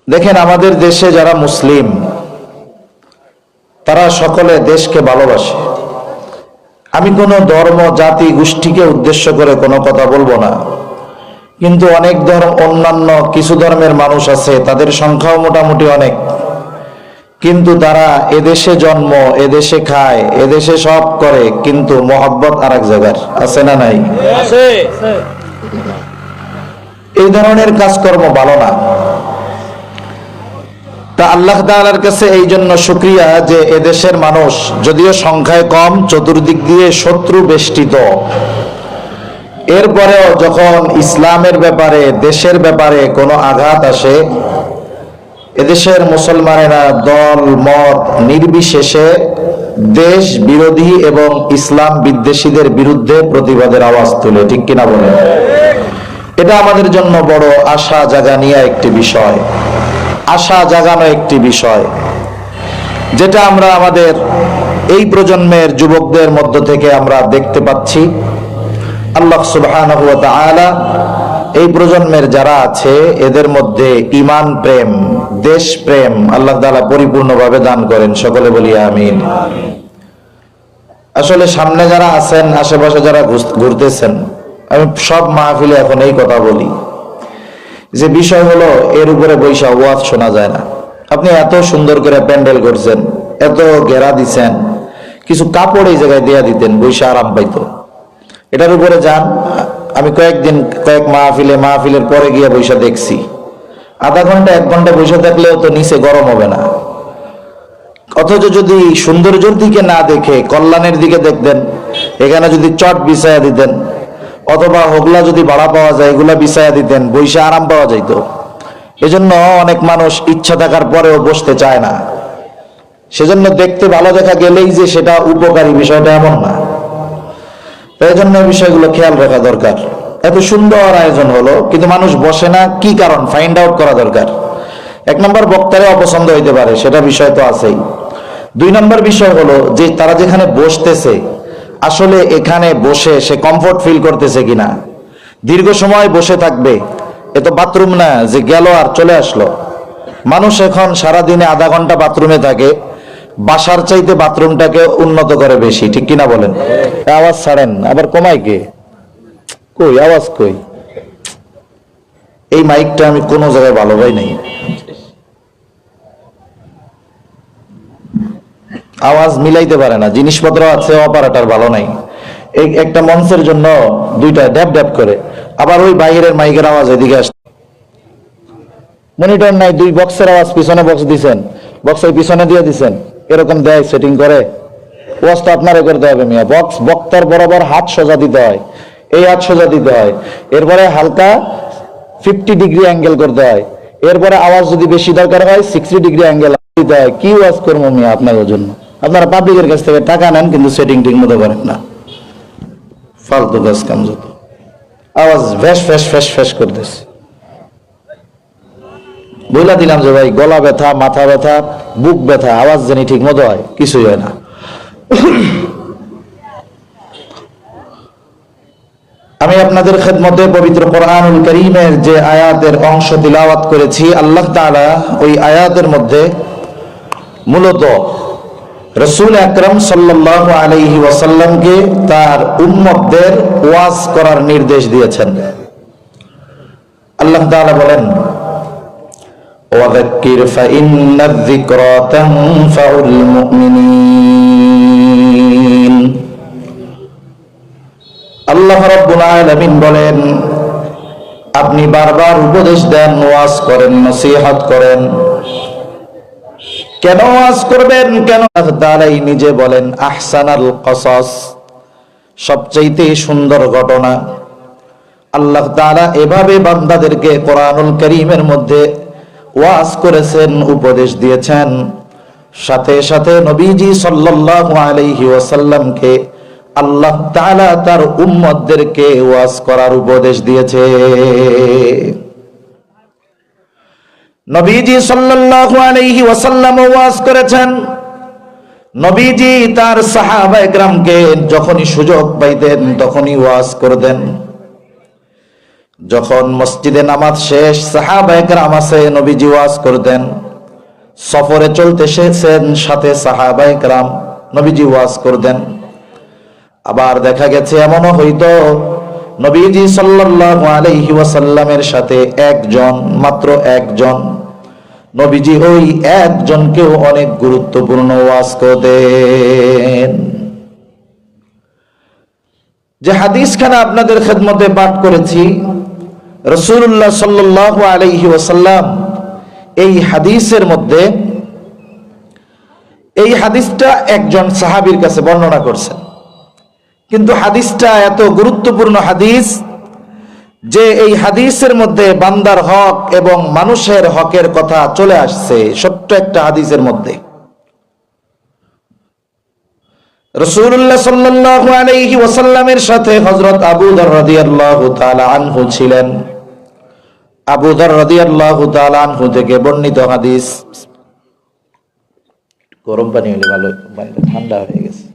দেখেন, আমাদের দেশে যারা মুসলিম তারা সকলে দেশকে ভালোবাসে। আমি কোনো ধর্ম, জাতি, গোষ্ঠীকে উদ্দেশ্য করে কোনো কথা বলবো না, কিন্তু অনেক অন্যান্য কিছু ধর্মের মানুষ আছে, তাদের সংখ্যাও মোটামুটি অনেক, কিন্তু তারা এদেশে জন্ম, এদেশে খায়, এদেশে সব করে, কিন্তু মহব্বত আর এক জায়গার। আছে না নাই? এই ধরনের কাজকর্ম ভালো না। তা আল্লাহ তাআলার কাছে এই জন্য শুকরিয়া যে এদেশের মানুষ যদিও সংখ্যায় কম, চতুর্দিক দিয়ে শত্রু বেষ্টিত, এরপরেও যখন ইসলামের ব্যাপারে, দেশের ব্যাপারে কোনো আঘাত আসে, এদেশের মুসলমানেরা দল মত নির্বিশেষে দেশ বিরোধী এবং ইসলাম বিদ্বেষীদের বিরুদ্ধে প্রতিবাদের আওয়াজ তুলে। ঠিক কিনা বলেন? এটা আমাদের জন্য বড় আশা জাগানিয়া একটি বিষয়, আশা জাগানো একটি বিষয়, যেটা আমরা আমাদের এই প্রজন্মের যুবকদের মধ্য থেকে আমরা দেখতে পাচ্ছি। আল্লাহ সুবহানাহু ওয়া তাআলা এই প্রজন্মের যারা আছে এদের মধ্যে ঈমান প্রেম, দেশ প্রেম আল্লাহ তাআলা পরিপূর্ণভাবে দান করেন। সকলে বলি আমিন। আসলে সামনে যারা আছেন, আশেপাশে যারা ঘুরতেছেন, আমি সব মাহফিলে এখন এই কথা বলি যে বিষয় হলো, এর উপরে বৈশা ওয়াজ শোনা যায় না। আপনি এত সুন্দর করে প্যান্ডেল করছেন, এত ঘেরা দিছেন, কিছু কাপড় এই জায়গায় দেয়া দিতেন, বৈশা আরাম পাইতো। এটার উপরে যান। আমি কয়েক মাহফিলের পরে গিয়ে বৈশা দেখছি, আধা ঘন্টা 1 ঘন্টা বৈশা থাকলেও তো নিচে গরম হবে না। অথচ যদি সৌন্দর্যের দিকে না দেখে কল্যাণের দিকে দেখতেন, এখানে যদি চট বিছায়া দিতেন অথবা হোগলা যদি ভাড়া পাওয়া যায় এগুলা বিছায়া দিতেন, বৈশা আরাম পাওয়া যাইত। এজন্য অনেক মানুষ ইচ্ছা থাকার পরেও বসতে চায় না। সেজন্য দেখতে ভালো দেখা গেলেই যে সেটা উপকারী, বিষয়টা এমন না। তাই জন্য এই বিষয়গুলো খেয়াল রাখা দরকার। এত সুন্দর আয়োজন হলো কিন্তু মানুষ বসে না, কি কারণ ফাইন্ড আউট করা দরকার। 1 নম্বর, বক্তারে অপছন্দ হইতে পারে, সেটা বিষয় তো আছেই। 2 নম্বর বিষয় হলো যে তারা যেখানে বসতেছে আসলে এখানে বসে সে কমফোর্ট ফিল করতেছে কিনা। দীর্ঘ সময় বসে থাকবে, এ তো বাথরুম না যে গেল আর চলে আসলো। মানুষ এখন সারাদিনে আধা ঘন্টা বাথরুমে থাকে, বাসার চাইতে বাথরুমটাকে উন্নত করে বেশি। ঠিক কিনা বলেন? আওয়াজ ছাড়েন, আবার কমাই কে? কই আওয়াজ কই? এই মাইকটা আমি কোনো জায়গায় ভালো পাই নাই, আওয়াজ মিলাইতে পারে না। জিনিসপত্র আছে, অপারেটর ভালো নাই। এই একটা মঞ্চের জন্য 2টা ড্যাব ড্যাব করে, আবার ওই বাইরের মাইকের আওয়াজ এদিকে আসছে। মনিটর নাই, 2 বক্সের আওয়াজ, পিছনে বক্স দিছেন, বক্সের পিছনে দিয়ে দিছেন, এরকম দেয় সেটিং করে। ওয়াজ তো আপনারে করতে হবে মিয়া। বক্তার বরাবর হাত সোজা দিতে হয়, এই হাত সোজা দিতে হয়, এরপরে হালকা 50 ডিগ্রি অ্যাঙ্গেল করতে হয়, এরপরে আওয়াজ যদি বেশি দরকার হয় 60 ডিগ্রি অ্যাঙ্গেল দিতে হয়। কি ওয়াজ করবো মিয়া আপনাদের জন্য? আপনারা পাবলিকের কাছ থেকে টাকা নেন কিন্তু সেটিং ঠিক মতো করেন না। ফালতু কাজ কাম যত। আওয়াজ ফ্যাস ফ্যাস ফ্যাস ফ্যাস করতেছে। বইলা দিলাম যে ভাই, গলা ব্যথা, মাথা ব্যথা, বুক ব্যথা, আওয়াজ জানি ঠিক মতো হয়, কিছুই হয় না। আমি আপনাদের খেদমতে পবিত্র কোরআনুল কারীমের যে আয়াতের অংশ তিলাওয়াত করেছি, আল্লাহ তাআলা ওই আয়াতের মধ্যে মূলত রাসূল আকরাম সাল্লাল্লাহু আলাইহি ওয়াসাল্লামকে তার উম্মতদের ওয়াজ করার নির্দেশ দিয়েছেন। আল্লাহ তাআলা বলেন, ওয়াযাক্কির ফাইন্নায যিকরা তানফাউল মুমিনিন। আল্লাহ রাব্বুল আলামিন বলেন, আপনি বারবার উপদেশ দেন, ওয়াজ করেন, নসিহত করেন। কেন ওয়াজ করবেন? কেন? আল্লাহ তাআলাই নিজে বলেন, আহসানাল কসাস, সবচেয়ে সুন্দর ঘটনা। আল্লাহ তাআলা এভাবে বান্দাদেরকে কোরআনুল কারীমের মধ্যে ওয়াজ করেছেন, উপদেশ দিয়েছেন। সাথে সাথে নবীজি সাল্লাল্লাহু আলাইহি ওয়াসাল্লামকে আল্লাহ তাআলা তার উম্মতদেরকে ওয়াজ করার উপদেশ দিয়েছে। নবীজি সাল্লাল্লাহু আলাইহি ওয়াসাল্লাম ওয়াজ করেছেন। নবীজি তার সাহাবায়ে কেরামকে যখনই সুযোগ পাইতেন তখনই ওয়াজ করতেন। যখন মসজিদে নামাজ শেষ, সাহাবায়ে কেরাম আছে, নবীজি ওয়াজ করতেন। সফরে চলতে এসেছেন, সাথে সাহাবায়ে কেরাম, নবীজি ওয়াজ করতেন। আবার দেখা গেছে এমনও হইতো নবীজি সাল্লাল্লাহু আলাইহি ওয়াসাল্লামের সাথে একজন, মাত্র একজন, নবীজি ওই একজনকেও অনেক গুরুত্বপূর্ণ ওয়াজ করতেন। যে হাদিসখানা আপনাদের খেদমতে পাঠ করেছি, রাসূলুল্লাহ সাল্লাল্লাহু আলাইহি ওয়াসাল্লাম এই হাদিসের মধ্যে, এই হাদিসটা একজন সাহাবীর কাছে বর্ণনা করছেন, কিন্তু হাদিসটা এত গুরুত্বপূর্ণ হাদিস যে এই হাদিসের মধ্যে বান্দার হক এবং মানুষের হকের কথা চলে আসছে ছোট্ট একটা হাদিসের মধ্যে। রাসূলুল্লাহ সাল্লাল্লাহু আলাইহি ওয়াসাল্লামের সাথে হযরত আবু যর রাদিয়াল্লাহু তাআলা আনহু ছিলেন। আবু যর রাদিয়াল্লাহু তাআলা আনহু থেকে বর্ণিত হাদিস। গরম পানি হলে ভালো, পানিটা ঠান্ডা হয়ে গেছে।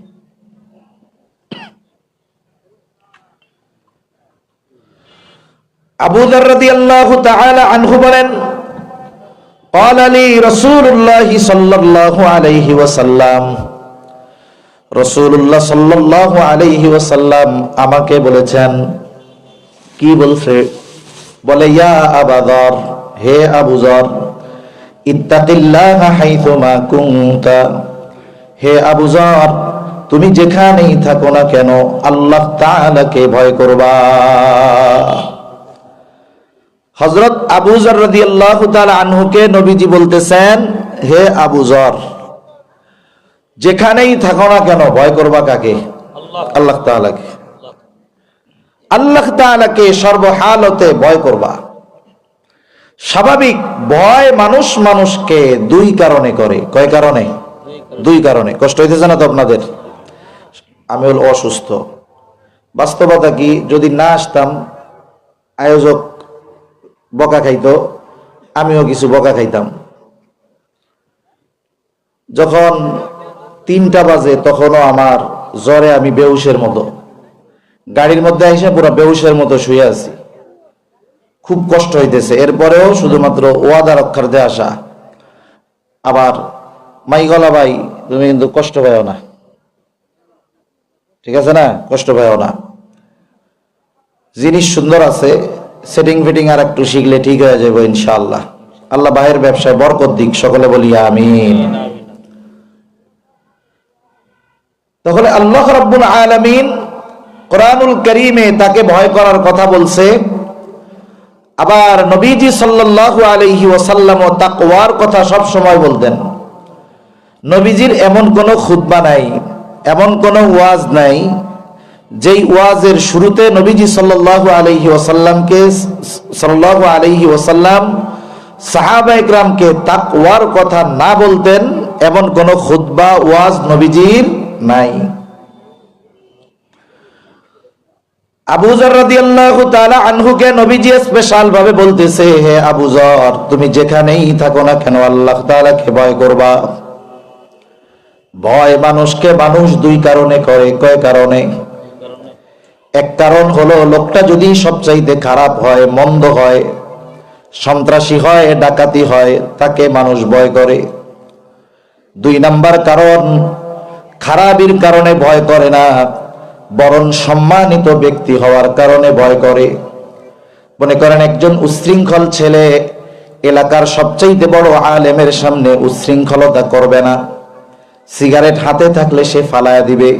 আবু যর রাদিয়াল্লাহু তাআলা আনহু বলেন, قال لي رسول الله صلى الله عليه وسلم, রাসূলুল্লাহ সাল্লাল্লাহু আলাইহি ওয়াসাল্লাম আমাকে বলেছেন। কি বলছে? বলে, ইয়া আবু যর, হে আবু যর, ইত্তাকিল্লাহা হাইথুমা কুনতা, হে আবু যর, তুমি যেখানেই থাকো না কেন আল্লাহ তাআলাকে ভয় করবা। হযরত আবু যর রাদিয়াল্লাহু তাআলা আনহুকে নবীজি বলতেছেন, হে আবু যর, যেখানেই থাকো না কেন ভয় করবা কাকে? আল্লাহ তাআলাকে। আল্লাহ তাআলাকে সর্বহালতে ভয় করবা। স্বাভাবিক ভয় মানুষ মানুষকে দুই কারণে করে। কয় কারণে? দুই কারণে। কষ্ট হইতেছে না তো আপনাদের? আমি হল অসুস্থ। বাস্তবতা কি, যদি না আসতাম আয়োজক বকা খাইতো, আমিও কিছু বকা খাইতাম। যখন 3টা বাজে তখনও আমার জ্বরে আমি বেহুশের মতো, গাড়ির মধ্যে এসে পুরো বেহুশের মতো শুয়ে আছি, খুব কষ্ট হইতেছে। এরপরেও শুধুমাত্র ওয়াদা রক্ষার্থে আসা। আবার মাইগলা ভাই, তুমি কিন্তু কষ্ট পাও না, ঠিক আছে না? কষ্ট পাও না, জিনিস সুন্দর আছে, সেটিং ফিটিং আর একটু শিখলে ঠিক হয়ে যাবে ইনশাআল্লাহ। আল্লাহ ভাইয়ের ব্যবসায় বরকত দিক, সকলে বলি আমিন। তাহলে আল্লাহ রাব্বুল আলামিন কোরআনুল কারীমে তাকে ভয় করার কথা বলছে। আবার নবীজি সাল্লাল্লাহু আলাইহি ওয়াসাল্লাম তাকওয়ার কথা সব সময় বলতেন। নবীজির এমন কোনো খুতবা নাই, এমন কোনো ওয়াজ নাই যেই ওয়াজের শুরুতে নবীজি সাল্লাল্লাহু আলাইহি ওয়াসাল্লাম সাহাবায়ে কেরামকে তাকওয়ার কথা না বলতেন, এমন কোন খুতবা ওয়াজ নবীজির নাই। আবু যর রাদিয়াল্লাহু তাআলা আনহুকে নবীজি স্পেশাল ভাবে বলতেছে, হে আবু যর, তুমি যেখানেই থাকো না কেন আল্লাহ তাআলাকে ভয় করবা। ভয় মানুষকে মানুষ দুই কারণে করে। কয় কারণে? এক কারণ হলো লোকটা যদি সবচাইতে খারাপ হয়, মন্দ হয়, সন্ত্রাসী হয়, ডাকাতি হয়, তাকে মানুষ ভয় করে। 2 নাম্বার কারণ, খারাপির কারণে ভয় করে না, বরং সম্মানিত ব্যক্তি হওয়ার কারণে ভয় করে। মনে করেন একজন উচ্ছৃঙ্খল ছেলে এলাকার সবচাইতে বড় আলেমের সামনে উচ্ছৃঙ্খলতা করবে না, সিগারেট হাতে থাকলে সে ফালায়া দিবে।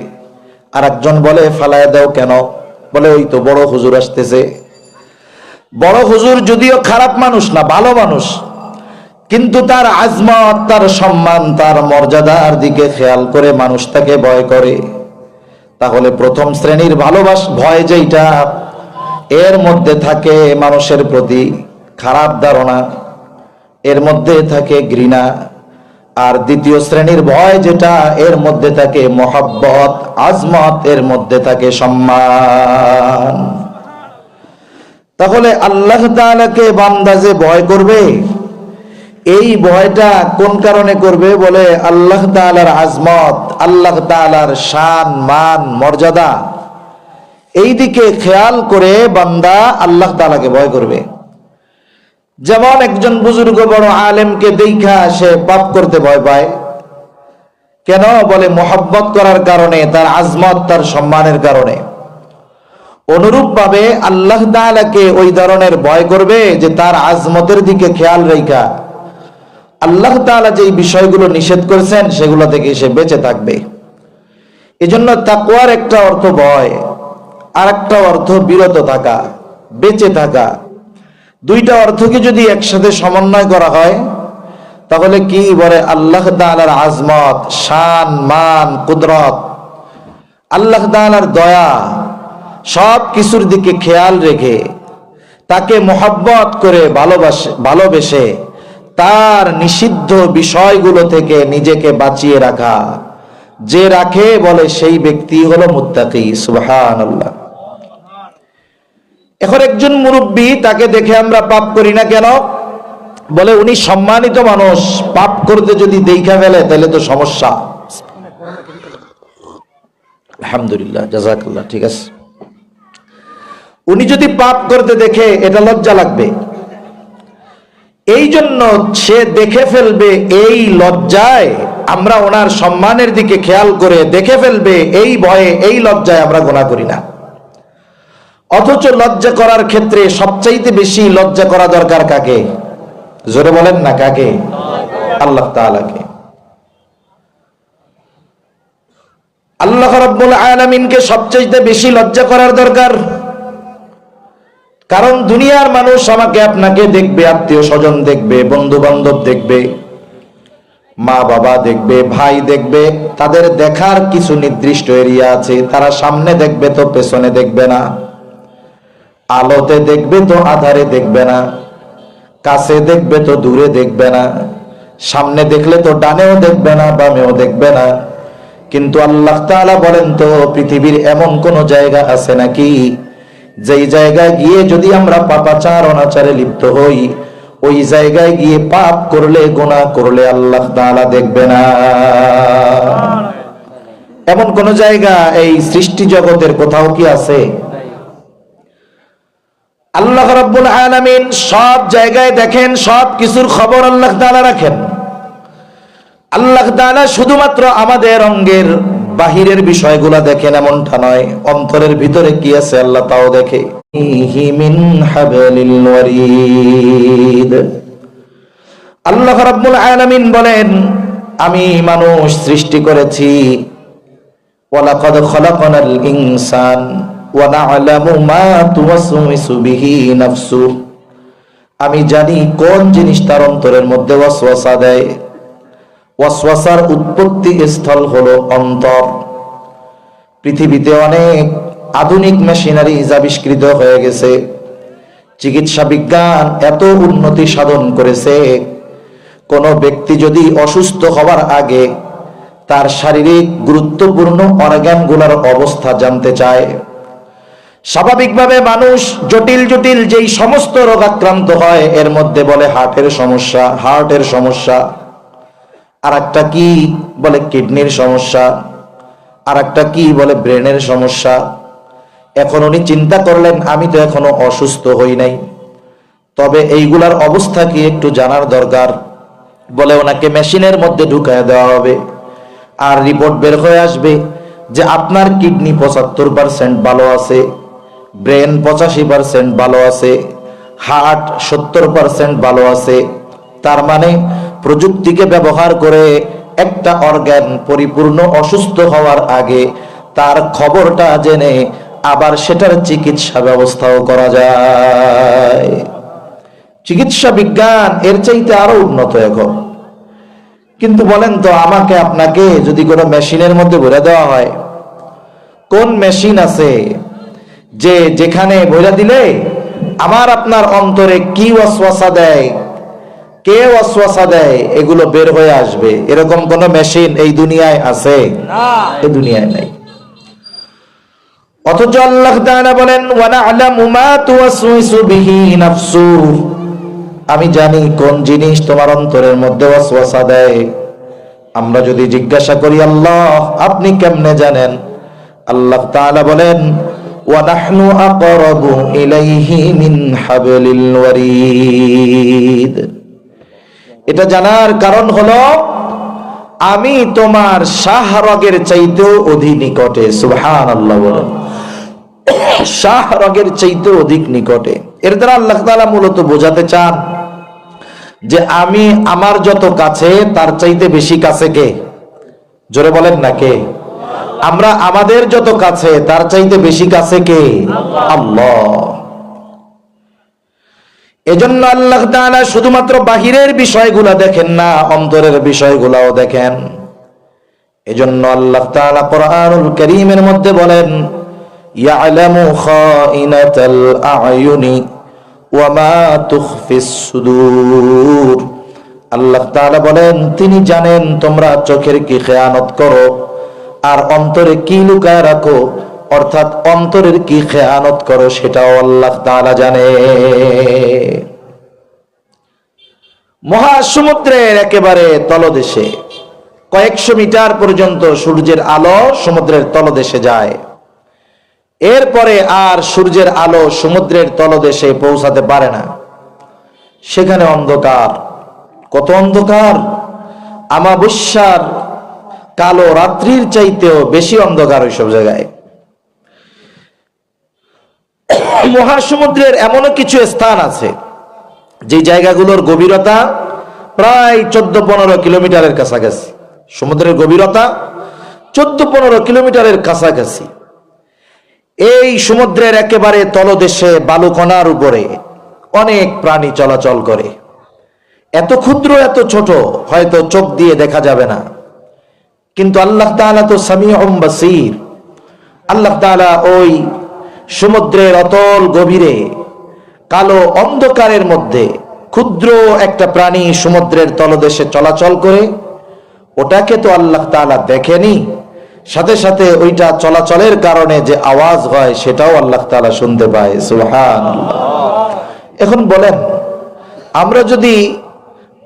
আর একজন বলে, ফালায়া দাও কেন? বলে, ওই তো বড় হুজুর আসতেছে। বড় হুজুর যদিও খারাপ মানুষ না, ভালো মানুষ, কিন্তু তার আজমত, তার সম্মান, তার মর্যাদার দিকে খেয়াল করে মানুষ তাকে ভয় করে। তাহলে প্রথম শ্রেণীর ভয় যেটা, এর মধ্যে থাকে মানুষের প্রতি খারাপ ধারণা, এর মধ্যে থাকে ঘৃণা। আর দ্বিতীয় শ্রেণীর ভয় যেটা, এর মধ্যে থাকে মহব্বত, আজমত, এর মধ্যে থাকে সম্মান। তাহলে আল্লাহ তাআলাকে বান্দা যে ভয় করবে, এই ভয়টা কোন কারণে করবে? বলে, আল্লাহ তাআলার আজমত, আল্লাহ তাআলার শান, মান, মর্যাদা, এই দিকে খেয়াল করে বান্দা আল্লাহ তাআলাকে ভয় করবে। যেমন একজন বুজুর্গ বড় আলেমকে দেখা সে পাপ করতে ভয় পায়, কেন? বলে মোহাব্বত করার কারণে, তার আজমত, তার সম্মানের কারণে। অনুরূপ ভাবে আল্লাহ তাআলাকে ওই ধরনের ভয় করবে যে তার আজমতের দিকে খেয়াল রাখা আল্লাহ তাআলা যে বিষয়গুলো নিষেধ করেছেন সেগুলো থেকে সে বেঁচে থাকবে। এজন্য তাকওয়ার একটা অর্থ ভয়, আর একটা অর্থ বিরত থাকা, বেঁচে থাকা। দুইটা অর্থকে যদি একসাথে সমন্বয় করা হয় তাহলে কি বলে? আল্লাহ তাআলার আজমত, শান, মান, কুদরত, আল্লাহ তাআলার দয়া, সব কিছুর দিকে খেয়াল রেখে তাকে মোহাব্বত করে ভালোবেসে তার নিষিদ্ধ বিষয়গুলো থেকে নিজেকে বাঁচিয়ে রাখা। যে রাখে বলে সেই ব্যক্তি হলো মুত্তাকি। সুবহানাল্লাহ। এখন একজন মুরব্বী, তাকে দেখে আমরা পাপ করি না কেন? বলে উনি সম্মানিত মানুষ, পাপ করতে যদি দেখা ফেলে তাহলে তো সমস্যা। আলহামদুলিল্লাহ, জাযাকাল্লাহ, ঠিক আছে। উনি যদি পাপ করতে দেখে এটা লজ্জা লাগবে, এই জন্য সে দেখে ফেলবে, এই লজ্জায় আমরা ওনার সম্মানের দিকে খেয়াল করে দেখে ফেলবে, এই ভয়ে, এই লজ্জায় আমরা গুনাহ করি না। অথচ লজ্জা করার ক্ষেত্রে সবচাইতে বেশি লজ্জা করা দরকার কাকে? জোরে বলেন না, কাকে? আল্লাহ তাআলাকে। আল্লাহ রাব্বুল আলামিনকে সবচাইতে বেশি লজ্জা করার দরকার। কারণ দুনিয়ার মানুষ আমাকে আপনাকে দেখবে, আত্মীয় স্বজন দেখবে, বন্ধু বান্ধব দেখবে, মা বাবা দেখবে, ভাই দেখবে, তাদের দেখার কিছু নির্দিষ্ট এরিয়া আছে। তারা সামনে দেখবে তো পেছনে দেখবে না, আলোতে দেখবে তো আধারে দেখবে না, কাছে দেখবে তো দূরে দেখবে না, সামনে দেখলে তো ডানেও দেখবে না, বামেও দেখবে না। কিন্তু আল্লাহ তাআলা বলেন, তো পৃথিবীর এমন কোন জায়গা আছে নাকি যেই জায়গায় গিয়ে যদি আমরা পাপাচার অনাচারে লিপ্ত হই, ওই জায়গায় গিয়ে পাপ করলে, গুনাহ করলে আল্লাহ তাআলা দেখবে না? এমন কোন জায়গা এই সৃষ্টি জগতের কোথাও কি আছে? আল্লাহ রাব্বুল আলামিন সব জায়গায় দেখেন, সব কিছুর খবর আল্লাহ তাআলা রাখেন। আল্লাহ তাআলা শুধুমাত্র আমাদের অঙ্গের বাহিরের বিষয়গুলো দেখেন এমনটা নয়, অন্তরের ভিতরে কি আছে আল্লাহ তাও দেখে। মিন হাবলিল ওয়ারিদ। আল্লাহ রাব্বুল আলামিন বলেন, আমি মানুষ সৃষ্টি করেছি, ওয়ালাকাদ খালাকনাল ইনসান ওয়া না'লামু মা তুওয়াসওয়িসু বিহি নাফসু। আমি জানি কোন জিনিস তার অন্তরের মধ্যে ওয়াসওয়াসা দেয়। ওয়াসওয়াসার উৎপত্তি স্থল হলো অন্তর। পৃথিবীতে অনেক আধুনিক মেশিনারি আবিষ্কৃত হয়ে গেছে, চিকিৎসা বিজ্ঞান এত উন্নতি সাধন করেছে, কোন ব্যক্তি যদি অসুস্থ হওয়ার আগে তার শারীরিক গুরুত্বপূর্ণ অর্গানগুলোর অবস্থা জানতে চায়। স্বাভাবিকভাবে মানুষ জটিল জটিল যেই সমস্ত রোগাক্রান্ত হয়, এর মধ্যে বলে হার্টের সমস্যা, আর একটা কি বলে কিডনির সমস্যা, আর একটা কি বলে ব্রেনের সমস্যা। এখন উনি চিন্তা করলেন, আমি তো এখনো অসুস্থ হই নাই, তবে এইগুলার অবস্থা কি একটু জানার দরকার। বলে ওনাকে মেশিনের মধ্যে ঢুকায় দেওয়া হবে, আর রিপোর্ট বের হয়ে আসবে যে আপনার কিডনি 75% ভালো আছে, ব্রেন 85% ভালো আছে, হার্ট 70% ভালো আছে। তার মানে প্রযুক্তিকে ব্যবহার করে একটা অর্গান পরিপূর্ণ অসুস্থ হওয়ার আগে তার খবরটা জেনে আবার সেটার চিকিৎসা ব্যবস্থাও করা যায়। চিকিৎসা বিজ্ঞান এর চাইতে আরো উন্নত এখন। কিন্তু বলেন তো, আমাকে আপনাকে যদি কোনো মেশিনের মধ্যে ভরে দেওয়া হয়, কোন মেশিন আছে যে যেখানে ভরে দিলে আমার আপনার অন্তরে কি ওয়াসওয়াসা দেয়, কে ওয়াসওয়াসা দেয়, এগুলো বের হয়ে আসবে? এরকম কোন মেশিন এই দুনিয়ায় আছে? না, এই দুনিয়ায় নাই। অথচ আল্লাহ তাআলা বলেন, ওয়া না'লামু মা তুওয়াসওয়িসু বিহি নাফসু। আমি জানি কোন জিনিস তোমার অন্তরের মধ্যে ওয়াসওয়াসা দেয়। আমরা যদি জিজ্ঞাসা করি, আল্লাহ আপনি কেমনে জানেন? আল্লাহ তাআলা বলেন, ওয়া নাহনু আকরাবু ইলাইহি মিন হাবলিল ওয়ারিদ। এটা জানার কারণ হলো আমি তোমার শাহরগের চাইতেও অধিক নিকটে। সুবহানাল্লাহ বলেন, শাহরগের চাইতেও অধিক নিকটে। এর দ্বারা আল্লাহ তাআলা মূলত বোঝাতে চান যে আমি আমার যত কাছে তার চাইতে বেশি কাছে কে? জোরে বলেন না কে? আমরা আমাদের যত কাছে তার চাইতে বেশি কাছে কে? আল্লাহ। এজন্য আল্লাহ তাআলা শুধুমাত্র বাহিরের বিষয়গুলা দেখেন না, অন্তরের বিষয়গুলাও দেখেন। এজন্য আল্লাহ তাআলা কোরআনুল কারীমের মধ্যে বলেন, ইয়ালামু খাইনাতাল আ'য়ুনি ওয়া মা তুখফিস সুদূর। আল্লাহ তাআলা বলেন তিনি জানেন তোমরা চোখের কি খেয়ানত করো আর অন্তরে কি লুকায় রাখো, অর্থাৎ অন্তরের কি খেয়ানত করো সেটাও আল্লাহ তাআলা জানে। মহাসমুদ্রের একেবারে তলদেশে কয়েকশো মিটার পর্যন্ত সূর্যের আলো সমুদ্রের তলদেশে যায়, এরপরে আর সূর্যের আলো সমুদ্রের তলদেশে পৌঁছাতে পারে না। সেখানে অন্ধকার, কত অন্ধকার! আমাবস্যার কালো রাত্রির চাইতেও বেশি অন্ধকার ওইসব জায়গায়। মহাসমুদ্রের এমনও কিছু স্থান আছে যে জায়গাগুলোর গভীরতা প্রায় 14-15 কিলোমিটারের কাছাকাছি। সমুদ্রের গভীরতা 14-15 কিলোমিটারের কাছাকাছি। এই সমুদ্রের একেবারে তলদেশে বালুকণার উপরে অনেক প্রাণী চলাচল করে। এত ক্ষুদ্র, এত ছোট, হয়তো চোখ দিয়ে দেখা যাবে না, কিন্তু আল্লাহ তাআলা তো সামিউম বাসীর। আল্লাহ তাআলা ওই সমুদ্রের অতল গভীরে কালো অন্ধকারের মধ্যে ক্ষুদ্র একটা প্রাণী সমুদ্রের তলদেশে চলাচল করে, ওটাকে তো আল্লাহ তাআলা দেখেনি, সাথে সাথে ওইটা চলাচলের কারণে যে আওয়াজ হয় সেটাও আল্লাহ তাআলা শুনতে পায়। সুবহানাল্লাহ। এখন বলেন, আমরা যদি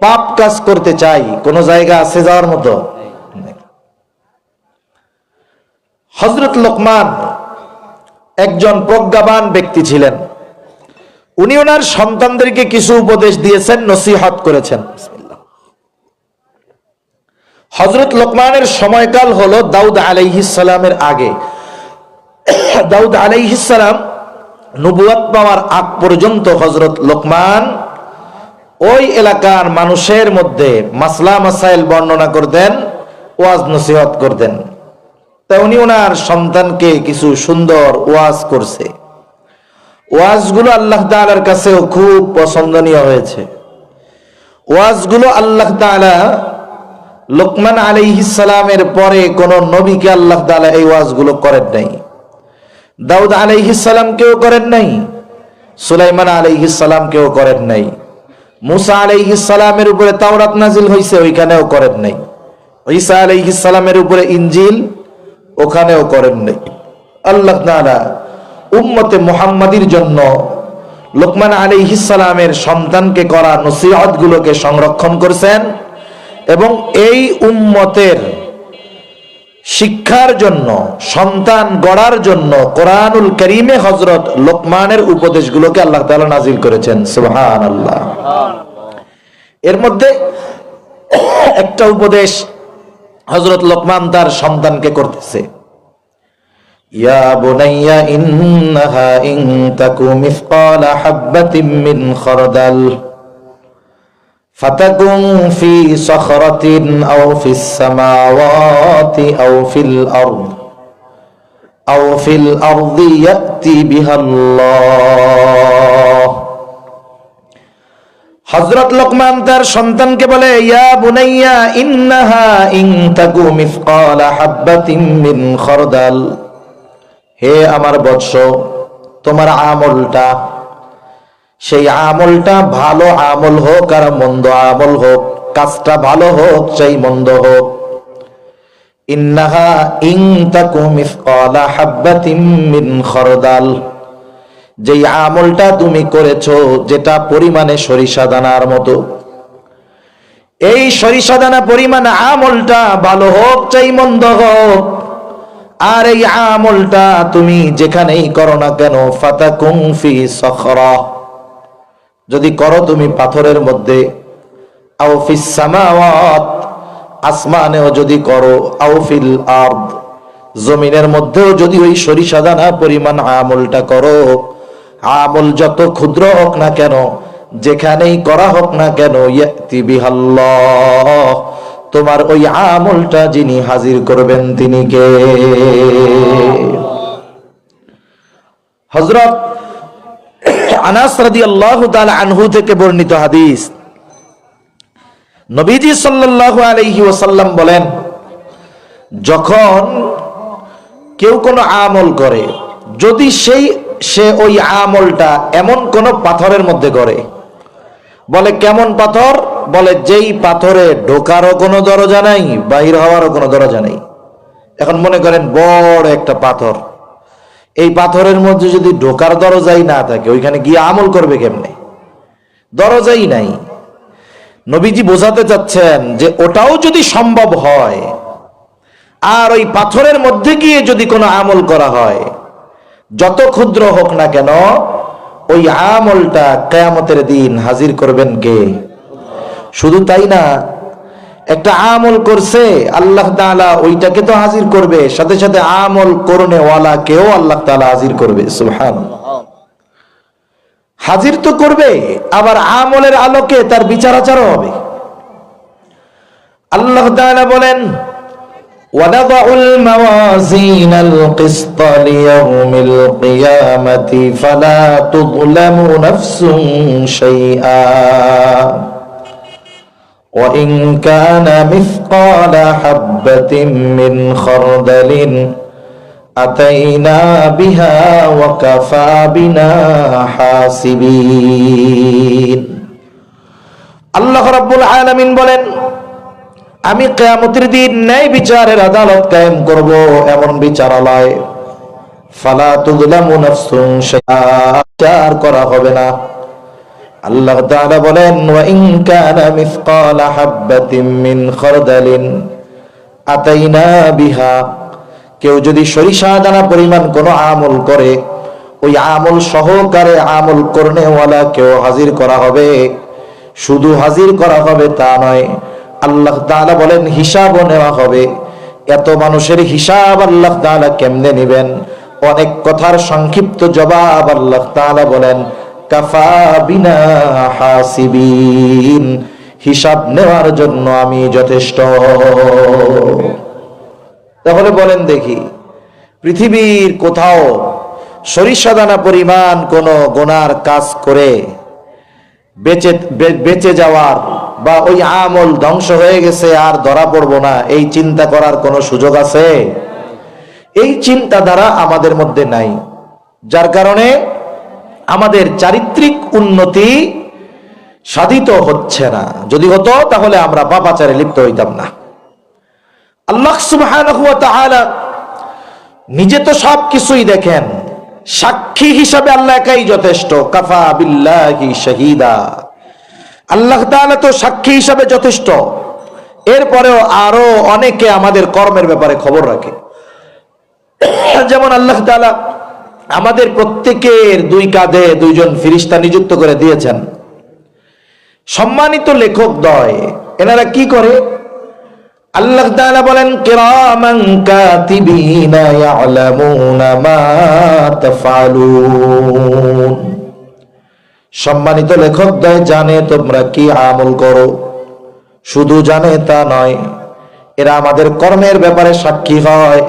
পাপ কাজ করতে চাই, কোন জায়গা আছে যাওয়ার মতো? হযরত লোকমান একজন প্রজ্ঞাবান ব্যক্তি ছিলেন। উনি ওনার সন্তানদেরকে কিছু উপদেশ দিয়েছেন, নসিহত করেছেন। হযরত লোকমানের সময়কাল হলো দাউদ আলাইহিস সালামের আগে। দাউদ আলাইহিস সালাম নবুয়ত পাওয়ার আগ পর্যন্ত হযরত লোকমান ওই এলাকার মানুষের মধ্যে মাসলা মাসাইল বর্ণনা করতেন, ওয়াজ নসিহত করতেন। তা উনি ওনার সন্তানকে কিছু সুন্দর ওয়াজ করছে। ওয়াজগুলো আল্লাহ তাআলার কাছেও খুব পছন্দনীয় হয়েছে। ওয়াজগুলো আল্লাহ তাআলা লোকমান আলাইহিস সালামের পরে কোন নবীকে আল্লাহ তাআলা এই ওয়াজগুলো করেন নাই। দাউদ আলাইহিস সালামকেও করেন নাই, সুলাইমান আলাইহিস সালামকেও করেন নাই, মুসা আলাইহিস সালামের উপরে তাওরাত নাজিল হয়েছে ওইখানেও করেন নাই, ঈসা আলাইহিস সালামের উপরে ইনজিল ওখানেও করেন নাই। আল্লাহ তাআলা উম্মতে মুহাম্মাদির জন্য লোকমান আলাইহিস সালামের সন্তানকে করা নসিহতগুলোকে সংরক্ষণ করেছেন এবং এই উম্মতের শিক্ষার জন্য, সন্তান গড়ার জন্য কোরআনুল কারীমে হযরত লোকমানের উপদেশগুলোকে আল্লাহ তাআলা নাজিল করেছেন। সুবহানাল্লাহ। এর মধ্যে একটা উপদেশ হযরত লোকমান তার সন্তানকে করতেছে, ইয়া বুনাইয়া ইন্নাহা ইন তাকু মিসকালা হাববাতিন মিন খারদাল ফাতাকুন ফি সখরাতিন আও ফিস সামাওয়াতি আও ফিল আরদি ইয়াতি বিহাল্লাহ। হযরত লোকমান তার সন্তানকে বলে, ইয়া বুনাইয়া ইন্নাহা ইন তাকু মিসকালা হাববাতিন মিন খারদাল, হে আমার বৎস, তোমার আমলটা, সেই আমলটা ভালো আমল হোক আর মন্দ আমল হোক, কাজটা ভালো হোক চাই মন্দ হোক, ইন্নাহা ইন তাকু মিসকালা হাববাতিন মিন খারদাল, যেই আমলটা তুমি করেছো যেটা পরিমাণে সরিষা দানার মতো, এই সরিষা দানা পরিমাণ আমলটা ভালো হোক চাই মন্দ হোক, আর এই আমলটা তুমি যেখানেই করো না কেন, ফাতাকুম ফি সখরা, যদি করো তুমি পাথরের মধ্যে, আও ফিস সামাওয়াত, আসমানেও যদি করো, আও ফিল আরদ, জমিনের মধ্যেও যদি ওই সরিষা দানা পরিমাণ আমলটা করো, আমল যত ক্ষুদ্র হোক না কেন, যেখানেই করা হোক না কেন, ইয়াতি বিহাল্লাহ, তোমার ওই আমলটা যিনি হাজির করবেন তিনি কে? হযরত আনাস রাদিয়াল্লাহু তাআলা আনহু থেকে বর্ণিত হাদিস, নবীজি সাল্লাল্লাহু আলাইহি ওয়াসাল্লাম বলেন, যখন কেউ কোনো আমল করে, যদি সে ওই আমলটা এমন কোন পাথরের মধ্যে করে, বলে কেমন পাথর? বলে যেই পাথরে ঢোকারও কোনো দরজা নাই, বাহির হওয়ারও কোনো দরজা নেই। এখন মনে করেন বড় একটা পাথর, এই পাথরের মধ্যে যদি ঢোকার দরজাই না থাকে, ওইখানে গিয়ে আমল করবে কেমনে? দরজাই নাই। নবীজি বোঝাতে চাচ্ছেন যে ওটাও যদি সম্ভব হয়, আর ওই পাথরের মধ্যে গিয়ে যদি কোনো আমল করা হয়, যত ক্ষুদ্র হোক না কেন, ওই আমলটা কিয়ামতের দিন হাজির করবেন কে? শুধু তাই না, একটা আমল করছে আল্লাহ তাআলা ওইটাকে তো হাজির করবে, সাথে সাথে আমল করনে ওয়ালা কেও আল্লাহ তাআলা হাজির করবে। সুবহানাল্লাহ, হাজির তো করবে, আবার আমলের আলোকে তার বিচার আচারও হবে। আল্লাহ তাআলা বলেন, وَنَضَعُ الْمَوَازِينَ الْقِسْطَ لِيَوْمِ الْقِيَامَةِ فَلَا تُظْلَمُ نَفْسٌ شَيْئًا وَإِنْ كَانَ مِثْقَالَ حَبَّةٍ مِّنْ خَرْدَلٍ أَتَيْنَا بِهَا وَكَفَى بِنَا حَاسِبِينَ। আল্লাহ রাব্বুল আলামিন বলেন, আমি কিয়ামতের দিন ন্যায় বিচারের আদালত কায়েম করব, এমন বিচারালয়, ফালা তুযলামু নাফসুন শাইআ, বিচার করা হবে না। আল্লাহ তাআলা বলেন, ওয়া ইন কানা মিসকালা হাববাতিন মিন খারদালিন আতাইনা বিহা, কেউ যদি সরিষা দানা পরিমাণ কোনো আমল করে, ওই আমল সহকারে আমল করনেওয়ালা কেউ হাজির করা হবে। শুধু হাজির করা হবে তা নয়, আল্লাহ তাআলা বলেন হিসাবও নেওয়া হবে। এত মানুষের হিসাব আল্লাহ তাআলা কেমনে নেবেন? অনেক কথার সংক্ষিপ্ত জবাব আল্লাহ তাআলা বলেন, কাফা বিনা হাসিবিন, হিসাব নেওয়ার জন্য আমি যথেষ্ট। তাহলে বলেন দেখি, পৃথিবীর কোথাও সরিষা দানা পরিমাণ কোন গুনার কাজ করে বেঁচে যাওয়ার বা ওই আমল ধ্বংস হয়ে গেছে আর ধরা পড়বো না, এই চিন্তা করার কোনো সুযোগ আছে? এই চিন্তাধারা আমাদের মধ্যে নাই, যার কারণে আমাদের চারিত্রিক উন্নতি সাধিত হচ্ছে না। যদি হতো তাহলে আমরা পাপাচারে লিপ্ত হইতাম না। আল্লাহ সুবহানাহু ওয়া তাআলা নিজে তো সব কিছুই দেখেন, সাক্ষী হিসাবে আল্লাহ একাই যথেষ্ট। কাফা বিল্লাহি শাহিদা, আল্লাহ তাআলা তো সাক্ষী হিসাবে যথেষ্ট। এরপরেও আরো অনেকে আমাদের কর্মের ব্যাপারে খবর রাখে। যেমন আল্লাহ তাআলা আমাদের প্রত্যেকের দুই কাঁধে দুইজন ফেরেশতা নিযুক্ত করে দিয়েছেন। সম্মানিত লেখক দ্বয়, এনারা কি করে? আল্লাহ তাআলা বলেন, কিরামান কাতিবিনা ইয়ালামুনা মা তাফআলুন, সম্মানিত লেখক দ্বয় জানে তোমরা কি আমল করো। শুধু জানে তা নয়, এরা আমাদের কর্মের ব্যাপারে সাক্ষী হয়,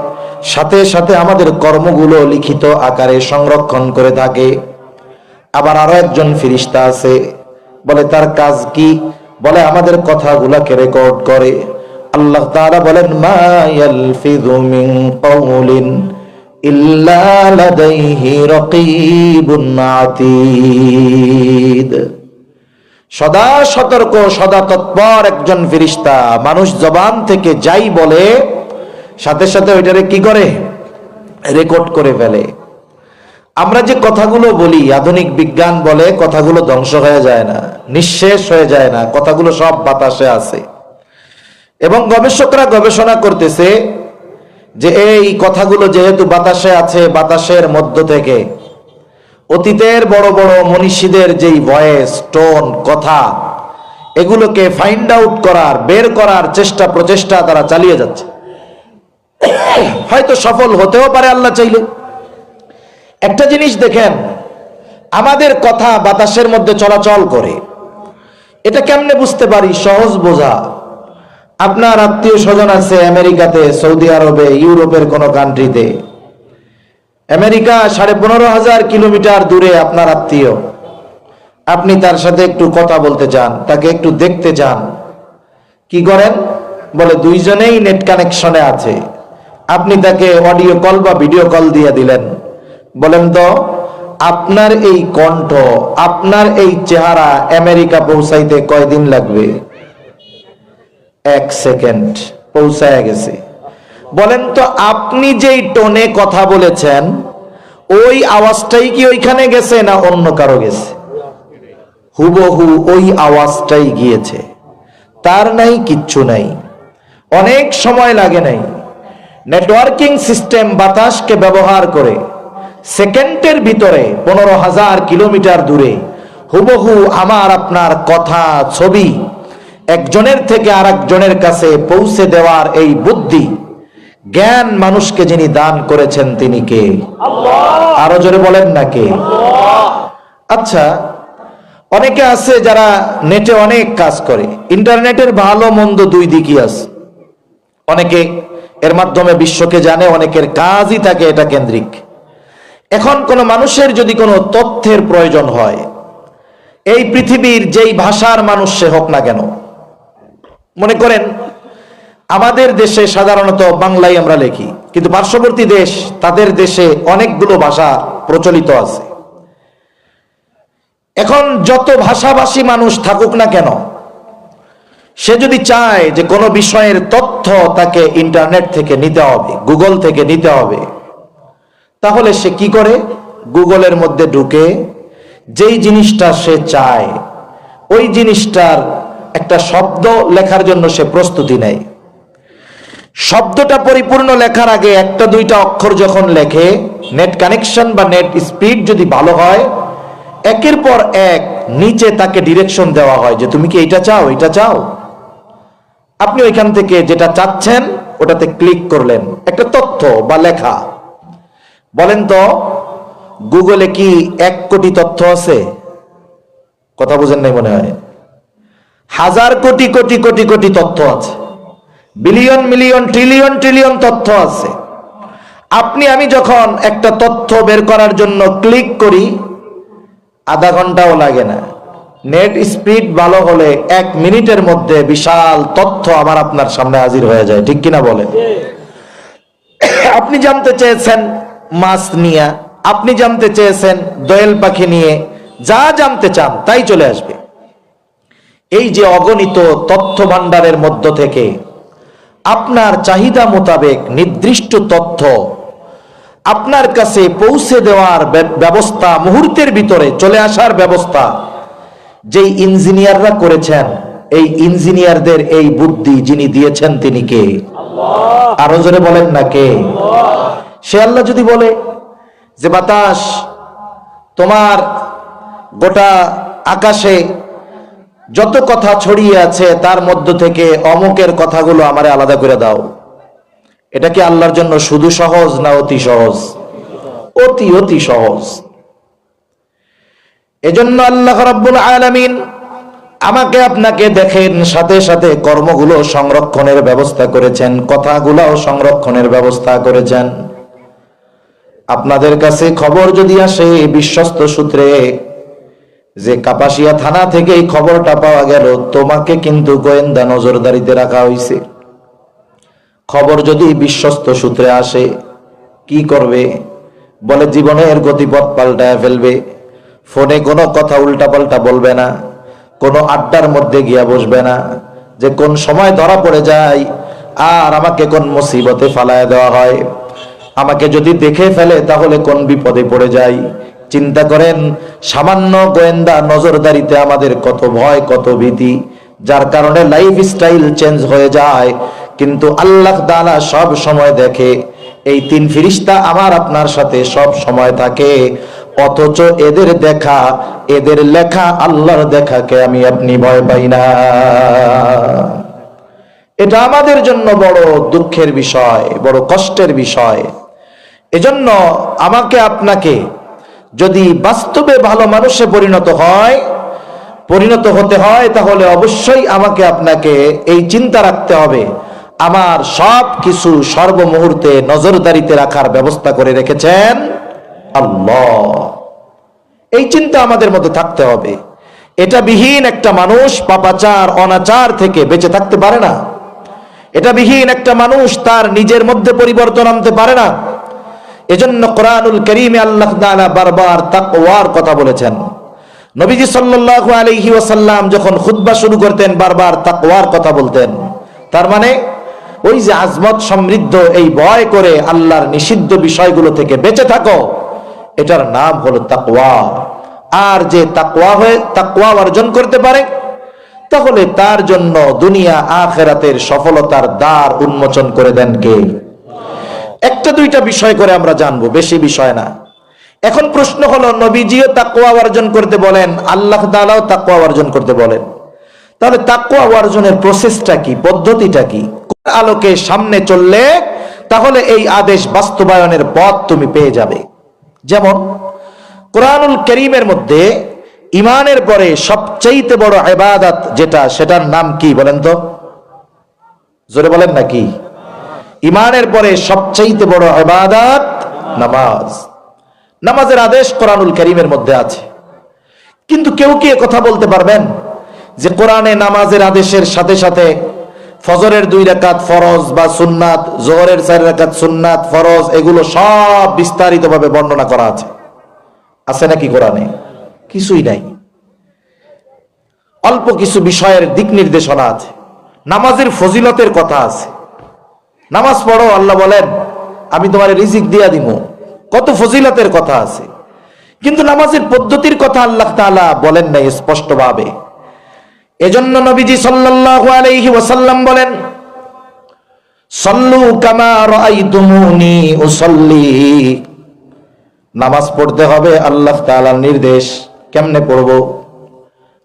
সাথে সাথে আমাদের কর্মগুলো লিখিত আকারে সংরক্ষণ করে থাকে। আবার আরো একজন ফেরেশতা আছে, বলে তার কাজ কি? বলে আমাদের কথাগুলোকে রেকর্ড করে। আল্লাহ তাআলা বলেন, মা ইয়ালফিযু মিন কাওলিন ইল্লা লাদাইহি রাকীবুন আতীদ, সদা সতর্ক, সদা তৎপর একজন ফেরেশতা। মানুষ জবান থেকে যাই বলে সাথে সাথে ওইটারে কি করে? রেকর্ড করে ফেলে। আমরা যে কথাগুলো বলি, আধুনিক বিজ্ঞান বলে কথাগুলো ধ্বংস হয়ে যায় না, নিঃশেষ হয়ে যায় না, কথাগুলো সব বাতাসে আছে। এবং গবেষকরা গবেষণা করতেছে যে এই কথাগুলো যেহেতু বাতাসে আছে, বাতাসের মধ্য থেকে অতীতের বড় বড় মনীষীদের যেই ভয়েস, টোন, কথা, এগুলোকে ফাইন্ড আউট করার, বের করার চেষ্টা প্রচেষ্টা তারা চালিয়ে যাচ্ছে। হয়তো সফল হতেও পারে আল্লাহ চাইলে। একটা জিনিস দেখেন, আমাদের কথা বাতাসের মধ্যে চলাচল করে, এটা কেমনে বুঝতে পারি? সহজ বোঝা। আপনার আত্মীয় স্বজন আছে আমেরিকাতে, সৌদি আরবে, ইউরোপের কোন কান্ট্রিতে। আমেরিকা 15,500 কিলোমিটার দূরে আপনার আত্মীয়। আপনি তার সাথে একটু কথা বলতে চান, তাকে একটু দেখতে চান, কি করেন? বলে দুইজনেই নেট কানেকশনে আছে। আপনি তাকে অডিও কল বা ভিডিও কল দিয়ে দিলেন। বলেন তো, আপনার এই কণ্ঠ, আপনার এই চেহারা আমেরিকা পৌঁছাইতে কয়দিন লাগবে? 1 সেকেন্ড পৌঁছায় গেছে। বলেন তো, আপনি যেই টোনে কথা বলেছেন ওই আওয়াজটাই কি ওইখানে গেছে না অন্য কারো গেছে? হুবহু ওই আওয়াজটাই গিয়েছে, তার নাই কিচ্ছু নাই, অনেক সময় লাগে নাই। নেটওয়ার্কিং সিস্টেম বাতাসকে ব্যবহার করে সেকেন্ডের ভিতরে 15,000 কিলোমিটার দূরে হুবহু আমার আপনার কথা, ছবি একজনের থেকে আরেকজনের কাছে পৌঁছে দেওয়ার এই বুদ্ধি, জ্ঞান মানুষকে যিনি দান করেছেন তিনি কে? আল্লাহ। আরো জোরে বলেন না কে? আল্লাহ। আচ্ছা, অনেকে আছে যারা নেটে অনেক কাজ করে। ইন্টারনেটের ভালো মন্দ দুই দিকই আছে। অনেকে এর মাধ্যমে বিশ্বকে জানে, অনেকের কাজই থাকে এটা কেন্দ্রিক। এখন কোন মানুষের যদি কোনো তথ্যের প্রয়োজন হয়, এই পৃথিবীর যেই ভাষার মানুষ সে হোক না কেন, মনে করেন আমাদের দেশে সাধারণত বাংলায় আমরা লিখি, কিন্তু পার্শ্ববর্তী দেশ, তাদের দেশে অনেকগুলো ভাষা প্রচলিত আছে। এখন যত ভাষাভাষী মানুষ থাকুক না কেন, সে যদি চায় যে কোনো বিষয়ের তথ্য তাকে ইন্টারনেট থেকে নিতে হবে, গুগল থেকে নিতে হবে, তাহলে সে কি করে? গুগলের মধ্যে ঢুকে যেই জিনিসটা সে চায় ওই জিনিসটার একটা শব্দ লেখার জন্য সে প্রস্তুতি নেয়। শব্দটা পরিপূর্ণ লেখার আগে একটা দুইটা অক্ষর যখন লেখে, নেট কানেকশন বা নেট স্পিড যদি ভালো হয়, একের পর এক নিচে তাকে ডিরেকশন দেওয়া হয় যে তুমি কি এটা চাও, এটা চাও। আপনি ওইখান থেকে যেটা চাচ্ছেন ওটাতে ক্লিক করলেন, একটা তথ্য বা লেখা। বলেন তো, গুগলে কি 1 কোটি তথ্য আছে? কথা বুঝেন নাই মনে হয়। হাজার কোটি কোটি কোটি কোটি তথ্য আছে, বিলিয়ন মিলিয়ন ট্রিলিয়ন ট্রিলিয়ন তথ্য আছে। আপনি আমি যখন একটা তথ্য বের করার জন্য ক্লিক করি, আধা ঘন্টাও লাগে না। নেট স্পিড ভালো হলে 1 মিনিটের মধ্যে বিশাল তথ্য আমার আপনার সামনে হাজির হয়ে যায়, ঠিক কিনা বলেন? আপনি জানতে চেয়েছেন মাছ নিয়ে, আপনি জানতে চেয়েছেন দোয়েল পাখি নিয়ে, যা জানতে চান তাই চলে আসবে। এই যে অগণিত তথ্য ভান্ডারের মধ্য থেকে আপনার চাহিদা মোতাবেক নির্দিষ্ট তথ্য আপনার কাছে পৌঁছে দেওয়ার ব্যবস্থা, মুহূর্তের ভিতরে চলে আসার ব্যবস্থা যেই ইঞ্জিনিয়াররা করেছেন, এই ইঞ্জিনিয়ারদের এই বুদ্ধি যিনি দিয়েছেন তিনি কে? আল্লাহ। আরো জোরে বলেন না কে? আল্লাহ। সে আল্লাহ যদি বলে যে বাতাস, তোমার গোটা আকাশে যত কথা ছড়িয়ে আছে তার মধ্য থেকে অমুকের কথাগুলো আমারে আলাদা করে দাও, এটা কি আল্লাহর জন্য শুধু সহজ না অতি সহজ? অতি অতি সহজ। এজন্য আল্লাহ রাব্বুল আলামিন আমাকে আপনাকে দেখেন সাথে সাথে কর্মগুলো সংরক্ষণের ব্যবস্থা করেছেন, কথাগুলোও সংরক্ষণের ব্যবস্থা করেছেন। আপনাদের কাছে খবর যদি আসে বিশ্বস্ত সূত্রে যে কাপাসিয়া থানা থেকে এই খবরটা পাওয়া গেল, তোমাকে কিন্তু গোয়েন্দা নজরদারিতে রাখা হয়েছে। খবর যদি বিশ্বস্ত সূত্রে আসে কি করবে? বলে জীবনের গতিপথ পাল্টায় ফেলবে। ফোনে কোনো কথা উল্টাপাল্টা বলবে না, কোনো আড্ডার মধ্যে গিয়া বসবে না যে কোন সময় ধরা পড়ে যায় আর আমাকে কোন মুসিবতে ফালায় দেওয়া হয়, আমাকে যদি দেখে ফেলে তাহলে কোন বিপদে পড়ে যাই। চিন্তা করেন, সামান্য গোয়েন্দা নজরদারিতে আমাদের কত ভয়, কত ভীতি, যার কারণে লাইফ স্টাইল চেঞ্জ হয়ে যায়। কিন্তু আল্লাহ তাআলা সব সময় দেখে। এই 3 ফেরেশতা আমার আপনার সাথে সব সময় থাকে, অথচ এদের দেখা, এদের লেখা আল্লাহর দেখাকে আমি আপনি ভয় পাই না। এটা আমাদের জন্য বড় দুঃখের বিষয়, বড় কষ্টের বিষয়। এজন্য আমাকে আপনাকে যদি বাস্তবে ভালো মানুষে পরিণত হতে হয়, তাহলে অবশ্যই আমাকে আপনাকে এই চিন্তা রাখতে হবে, আমার সব কিছু সর্বমুহূর্তে নজরদারিতে রাখার ব্যবস্থা করে রেখেছেন আল্লাহ। এই চিন্তা আমাদের মধ্যে থাকতে হবে। এটা বিহীন একটা মানুষ পাপাচার অনাচার থেকে বেঁচে থাকতে পারে না। এটা বিহীন একটা মানুষ তার নিজের মধ্যে পরিবর্তন আনতে পারে না। এজন্য কোরআনুল কারীমে আল্লাহ তাআলা বারবার তাকওয়ার কথা বলেছেন। নবীজি সাল্লাল্লাহু আলাইহি ওয়াসাল্লাম যখন খুতবা শুরু করতেন বারবার তাকওয়ার কথা বলতেন। তার মানে ওই যে আজমত সমৃদ্ধ এই ভয় করে আল্লাহর নিষিদ্ধ বিষয়গুলো থেকে বেঁচে থাকো, এটার নাম হলো তাকওয়া। আর যে তাকওয়া অর্জন করতে পারে, তাহলে তার জন্য দুনিয়া আখিরাতের সফলতার দ্বার উন্মোচন করে দেন কে? একটা দুইটা বিষয় করে আমরা জানবো, বেশি বিষয় না। এখন প্রশ্ন হলো, নবীজিও তাকওয়া অর্জন করতে বলেন, আল্লাহ তাআলাও তাকওয়া অর্জন করতে বলেন, তাহলে তাকওয়া অর্জনের প্রসেসটা কি, পদ্ধতিটা কি? কোন আলোকে সামনে চললে তাহলে এই আদেশ বাস্তবায়নের পথ তুমি পেয়ে যাবে? যেমন কোরআনুল কারীমের মধ্যে ঈমানের পরে সবচেয়ে বড় ইবাদত যেটা, সেটার নাম কি বলেন তো? জোরে বলেন না কি? ঈমানের পরে সবচেয়ে বড় ইবাদত নামাজ। নামাজের আদেশ কোরআনুল কারীমের মধ্যে আছে। কিন্তু কেউ কি কথা বলতে পারবেন যে কোরআনে নামাজের আদেশের সাথে সাথে ফজরের 2 রাকাত ফরজ বা সুন্নাত, যোহরের 4 রাকাত সুন্নাত ফরজ, এগুলো সব বিস্তারিতভাবে বর্ণনা করা আছে? আছে নাকি কোরআনে? কিছুই নাই। অল্প কিছু বিষয়ের দিক নির্দেশনা আছে। নামাজের ফজিলতের কথা আছে, নামাজ পড়ো, আল্লাহ বলেন আমি তোমার রিজিক দিয়া দিব, কত ফজিলতের কথা আছে। কিন্তু নামাজের পদ্ধতির কথা আল্লাহ তাআলা বলেন নাই স্পষ্টভাবে। এজন্য নবীজি সাল্লাল্লাহু আলাইহি ওয়াসাল্লাম বলেন, সাল্লু কামা রাআইতুমুনি উসাল্লি। নামাজ পড়তে হবে আল্লাহ তাআলার নির্দেশ। কেমনে পড়ব?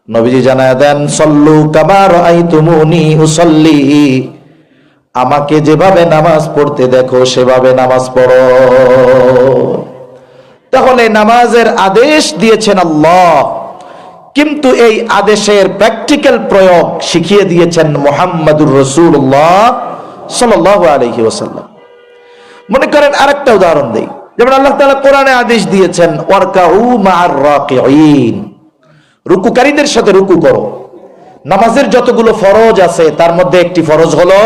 নবীজি জানায় দেন, সাল্লু কামা রাআইতুমুনি উসাল্লি, আমাকে যেভাবে নামাজ পড়তে দেখো সেভাবে নামাজ পড়ো। তাহলে নামাজের আদেশ দিয়েছেন আল্লাহ, কিন্তু এই আদেশের প্র্যাকটিক্যাল প্রয়োগ শিখিয়ে দিয়েছেন মুহাম্মাদুর রাসূলুল্লাহ সাল্লাল্লাহু আলাইহি ওয়াসাল্লাম। মনে করেন আরেকটা উদাহরণ দেই, যেমন আল্লাহ তাআলা কোরআনে আদেশ দিয়েছেন ওয়ারকাউ মা'আর রাকিঈন, রুকুকারীদের সাথে রুকু করো। নামাজের যতগুলো ফরজ আছে তার মধ্যে একটি ফরজ হলো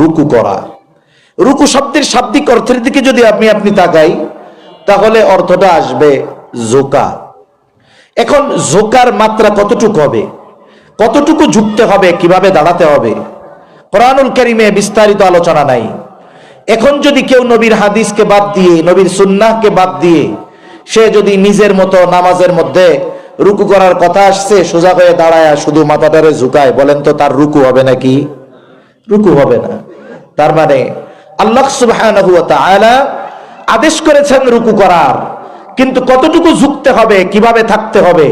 রুকু করা। রুকু শব্দের শাব্দিক অর্থের দিকে যদি আপনি তাকাই, তাহলে অর্থটা আসবে ঝোঁকা। এখন ঝোঁকার মাত্রা কতটুকু হবে, কতটুকু ঝুঁকতে হবে, কিভাবে দাঁড়াতে হবে, কোরআনুল কারীমে বিস্তারিত আলোচনা নাই। এখন যদি কেউ নবীর হাদিসকে বাদ দিয়ে, নবীর সুন্নাহকে বাদ দিয়ে, সে যদি নিজের মতো নামাজের মধ্যে রুকু করার কথা আসছে সোজা হয়ে দাঁড়ায় শুধু মাথাটারে ঝুঁকায়, বলেন তো তার রুকু হবে নাকি? রুকু হবে না। তার মানে আল্লাহ সুবহানাহু ওয়া তাআলা আদেশ করেছেন রুকু করার, কিন্তু কতটুকু ঝুঁকতে হবে, কিভাবে থাকতে হবে,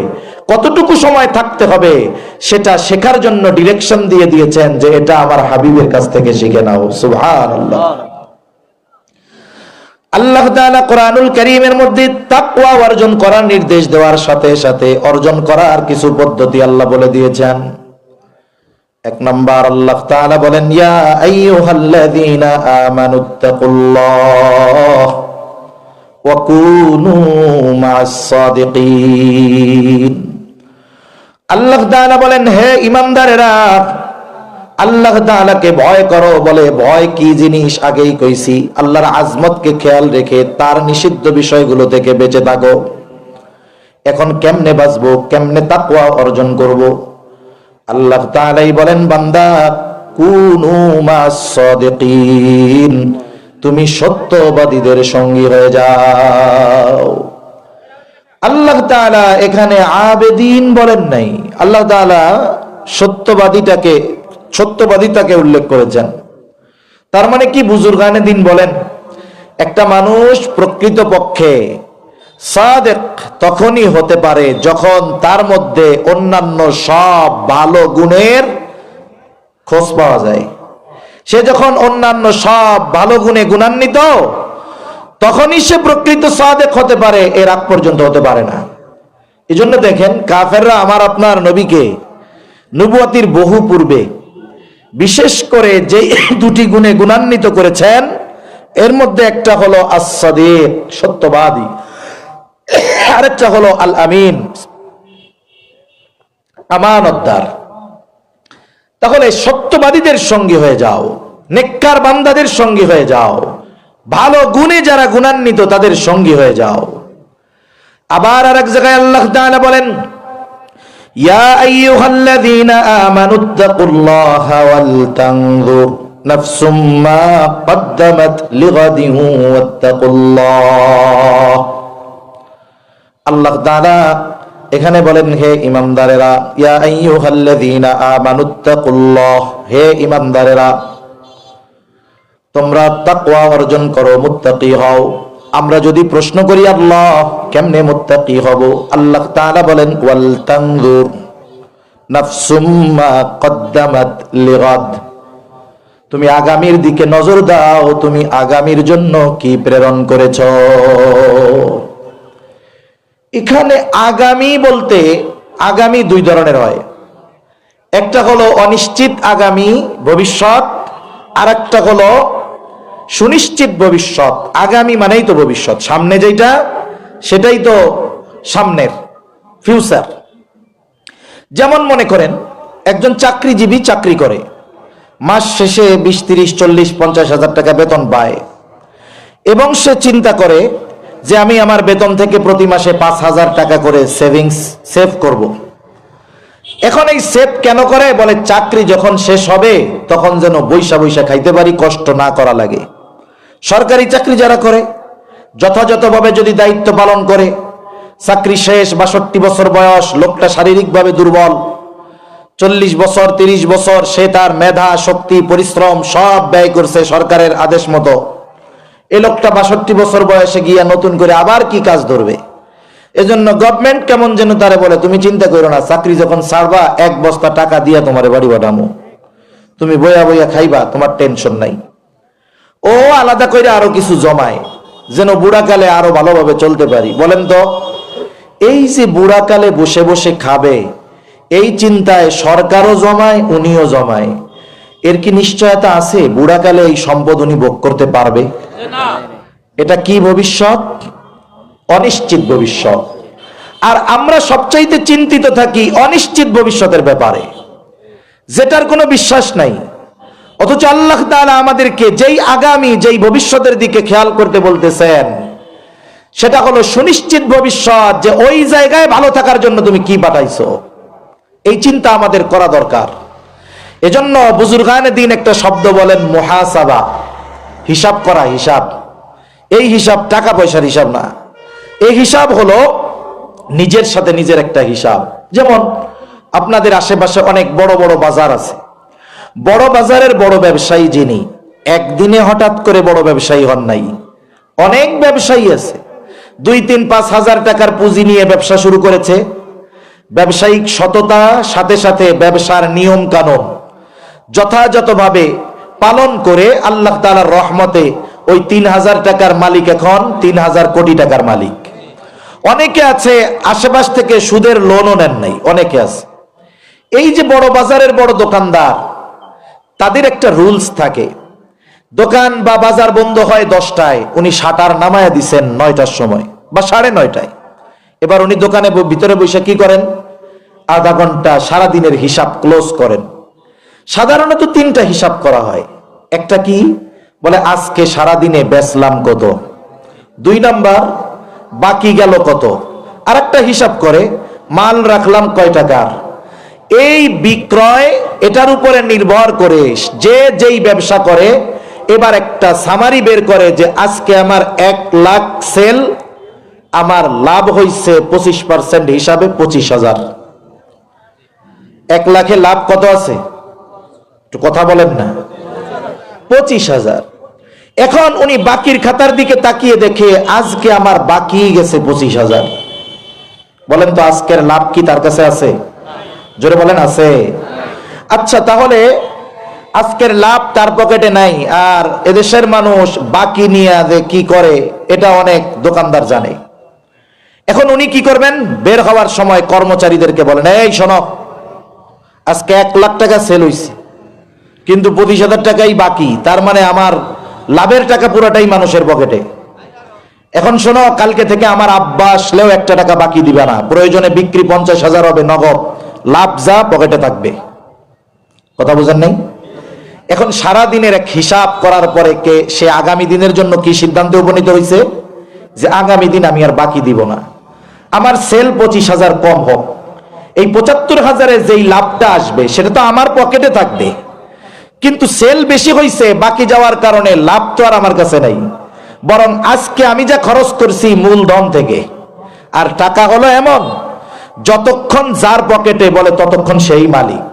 কতটুকু সময় থাকতে হবে, সেটা শেখার জন্য ডিরেকশন দিয়ে দিয়েছেন যে এটা আমার হাবিবের কাছ থেকে শিখে নাও। সুবহানাল্লাহ। আল্লাহ তাআলা কোরআনুল কারীমের মধ্যে তাকওয়া অর্জন করার নির্দেশ দেওয়ার সাথে সাথে অর্জন করার কিছু পদ্ধতি আল্লাহ বলে দিয়েছেন। 1 নাম্বার আল্লাহ তাআলা বলেন, ইয়া আইয়ুহাল্লাযীনা আমানুত্তাকুল্লাহ ওয়া কুনু মা'আস সাদিকিন। আল্লাহ তাআলা বলেন, হে ঈমানদারেরা, আল্লাহ তাআলাকে ভয় করো। বলে ভয় কি জিনিস আগেই কইছি, আল্লাহর আজমতকে খেয়াল রেখে তার নিষিদ্ধ বিষয়গুলো থেকে বেঁচে থাকো। এখন কেমনে বাঁচবো, কেমনে তাকওয়া অর্জন করব? আল্লাহ তাআলাই বলেন, বান্দা কুনু মা'আস সাদিকিন, তুমি সত্যবাদীদের সঙ্গী হয়ে যাও। আল্লাহ তাআলা এখানে আবেদিন বলেন নাই, আল্লাহ তাআলা সত্যবাদিতাকে উল্লেখ করেছেন। তার মানে কি বুজুর্গানে দিন বলেন, একটা মানুষ প্রকৃতপক্ষে সাদেক তখনই হতে পারে যখন তার মধ্যে অন্যান্য সব ভালো গুণের খোঁজ পাওয়া যায়। সে যখন অন্যান্য সব ভালো গুণে গুণান্বিত, তখনই সে প্রকৃত সাদেক হতে পারে, এর আগ পর্যন্ত হতে পারে না। এই জন্য দেখেন কাফেররা আমার আপনার নবীকে নবুয়তির বহু পূর্বে বিশেষ করে যে দুটি গুণে গুণান্বিত করেছেন, এর মধ্যে একটা হলো as-সাদিক, সত্যবাদী, আরেকটা হলো আল আমিন, আমানতদার। তাহলে সত্যবাদীদের সঙ্গী হয়ে যাও, নেককার বান্দাদের সঙ্গী হয়ে যাও, ভালো গুণে যারা গুণান্বিত তাদের সঙ্গী হয়ে যাও। আবার আরেক জায়গায় আল্লাহ তাআলা বলেন, ইয়া আইয়ুহাল্লাযীনা আমানুত্তাকুল্লাহা ওয়াল তানজুর নাফসুম মা কদ্দামাত লিগাদিন ওয়াত্তাকুল্লাহ। আল্লাহ তাআলা এখানে বলেন, হে ঈমানদারেরা, ইয়া আইয়ুহাল্লাযীনা আমানুত্তাকুল্লাহ, হে ঈমানদারেরা তোমরা তাকওয়া অর্জন করো, মুত্তাকি হও। আমরা যদি প্রশ্ন করি আল্লাহ কেমনে মুত্তাকি হব, আল্লাহ তাআলা বলেন ওয়াল তানজুর নাফসুম মা কদ্দামাত লিগাদ, তুমি আগামীর দিকে নজর দাও, তুমি আগামীর জন্য কি প্রেরণ করেছ। এখানে আগামী বলতে আগামী দুই ধরনের হয়, একটা হলো অনিশ্চিত আগামী ভবিষ্যৎ, আর একটা হলো সুনিশ্চিত ভবিষ্যৎ। আগামী মানেই তো ভবিষ্যৎ, সামনে যেটা সেটাই তো সামনের ফিউচার। যেমন মনে করেন একজন চাকরিজীবী চাকরি করে, মাস শেষে 20, 30, 40, 50 হাজার টাকা বেতন পায়, এবং সে চিন্তা করে যে আমি আমার বেতন থেকে প্রতি মাসে 5,000 টাকা করে সেভ করব। এখন এই সেভ কেন করে? বলে চাকরি যখন শেষ হবে তখন যেন বৈশা বৈশা খাইতে পারি, কষ্ট না করা লাগে। সরকারি চাকরি যারা করে যথাযথভাবে যদি দায়িত্ব পালন করে, চাকরি শেষ, 62 বছর বয়স, লোকটা শারীরিকভাবে দুর্বল, 40 বছর 30 বছর সে তার মেধা শক্তি পরিশ্রম সব ব্যয় করছে সরকারের আদেশ মতো, এই লোকটা 62 বছর বয়সে গিয়া নতুন করে আবার কি কাজ ধরবে? এজন্য গভর্নমেন্ট কেমন যেন তারে বলে, তুমি চিন্তা করো না, চাকরি যখন ছাড়বা 1 বস্তা টাকা দিয়া তোমার বাড়ি বানামো, তুমি বইয়া বইয়া খাইবা, তোমার টেনশন নাই। ও আলাদা করে আরো কিছু জমায় যেন বুড়াকালে আরো ভালোভাবে চলতে পারি। বলেন তো, এই যে বুড়াকালে বসে বসে খাবে এই চিন্তায় সরকারও জমায়, উনিও জমায়, এর কি নিশ্চয়তা আছে বুড়াকালে এই সম্পদ উনি ভোগ করতে পারবে? এটা কি ভবিষ্যৎ? অনিশ্চিত ভবিষ্যৎ। আর আমরা সবচাইতে চিন্তিত থাকি অনিশ্চিত ভবিষ্যতের ব্যাপারে, যেটার কোনো বিশ্বাস নাই। অথচ আল্লাহ তাআলা আমাদেরকে যেই আগামী যেই ভবিষ্যতের দিকে খেয়াল করতে বলতেছেন, সেটা হলো সুনিশ্চিত ভবিষ্যৎ, যে ওই জায়গায় ভালো থাকার জন্য তুমি কি পাঠাইছো, এই চিন্তা আমাদের করা দরকার। এজন্য বুজুর্গানে দিন একটা শব্দ বলেন মুহাসাবা, হিসাব করা, হিসাব। এই হিসাব টাকা পয়সার হিসাব না, এই হিসাব হলো নিজের সাথে নিজের একটা হিসাব। যেমন আপনাদের আশেপাশে অনেক বড় বড় বাজার আছে, বড় বাজারের বড় ব্যবসায়ী যিনি, একদিনে হঠাৎ করে বড় ব্যবসায়ী হন নাই। অনেক ব্যবসায়ী আছে 2, 3, 5 হাজার টাকার পুঁজি নিয়ে ব্যবসা শুরু করেছে। ব্যবসায়িক সততা সাথে সাথে ব্যবসার নিয়ম কানুন যথাযথভাবে পালন করে আল্লাহ তাআলার রহমতে ওই 3,000 টাকার মালিক এখন 3,000 কোটি টাকার মালিক। অনেকে আছে আশেপাশ থেকে সুদের লোনও নেন নাই, অনেকে আছে। এই যে বড় বাজারের বড় দোকানদার, তাদের একটা রুলস থাকে, দোকান বা বাজার বন্ধ হয় 10টায়, উনি শাটার নামায়া দিছেন 9টার সময় বা 9:30টায়। এবার উনি দোকানে ভিতরে বসে কি করেন? আধা ঘন্টা সারাদিনের হিসাব ক্লোজ করেন। সাধারণত 3টা হিসাব করা হয়। একটা কি বলে, আজকে সারাদিনে বেচলাম কত, 2 নাম্বার বাকি গেল কত, আর একটা হিসাব করে মাল রাখলাম কয় টাকার। এই বিক্রয় এটার উপরে নির্ভর করে যে যেই ব্যবসা করে এবার একটা সামারি বের করে যে আজকে আমার 1 লাখ সেল, আমার লাভ হইছে 25% হিসাবে 25,000। 1 লাখে লাভ কত আছে? একটু কথা বলেন না। 25,000। এখন উনি বাকির খাতার দিকে তাকিয়ে দেখে আজকে আমার বাকি গেছে 25,000। বলেন তো আজকের লাভ কি তার কাছে আছে? জোরে বলেন আছে? আচ্ছা, তাহলে আজকের লাভ তার পকেটে নাই, আর এদেশের মানুষ বাকি নিয়ে যে কি করে এটা অনেক দোকানদার জানে। এখন উনি কি করবেন? বের হওয়ার সময় কর্মচারীদেরকে বলেন, এই শোনো, আজকে 1 লাখ টাকা সেল হইছে, কিন্তু 25,000 টাকাই বাকি, তার মানে আমার লাভের টাকা পুরোটাই মানুষের পকেটে। এখন শোনো, কালকে থেকে আমার আব্বা আসলেও 1 টাকা বাকি দিবে না, প্রয়োজনে বিক্রি 50,000 হবে নগদ, লাভ যা পকেটে থাকবে। কথা বুঝেন নাই? এখন সারা দিনের এক হিসাব করার পরে সে আগামী দিনের জন্য কি সিদ্ধান্তে উপনীত হয়েছে? যে আগামী দিন আমি আর বাকি দিব না, আমার সেল 25,000 কম হোক, এই 75,000-এ যেই লাভটা আসবে সেটা তো আমার পকেটে থাকবে, কিন্তু সেল বেশি হয়েছে, বাকি যাওয়ার কারণে লাভ তো আর আমার কাছে নাই, বরং আজকে আমি যা খরচ করছি মূলধন থেকে। আর টাকা হলো এমন, যতক্ষণ যার পকেটে বলে ততক্ষণ সেই মালিক।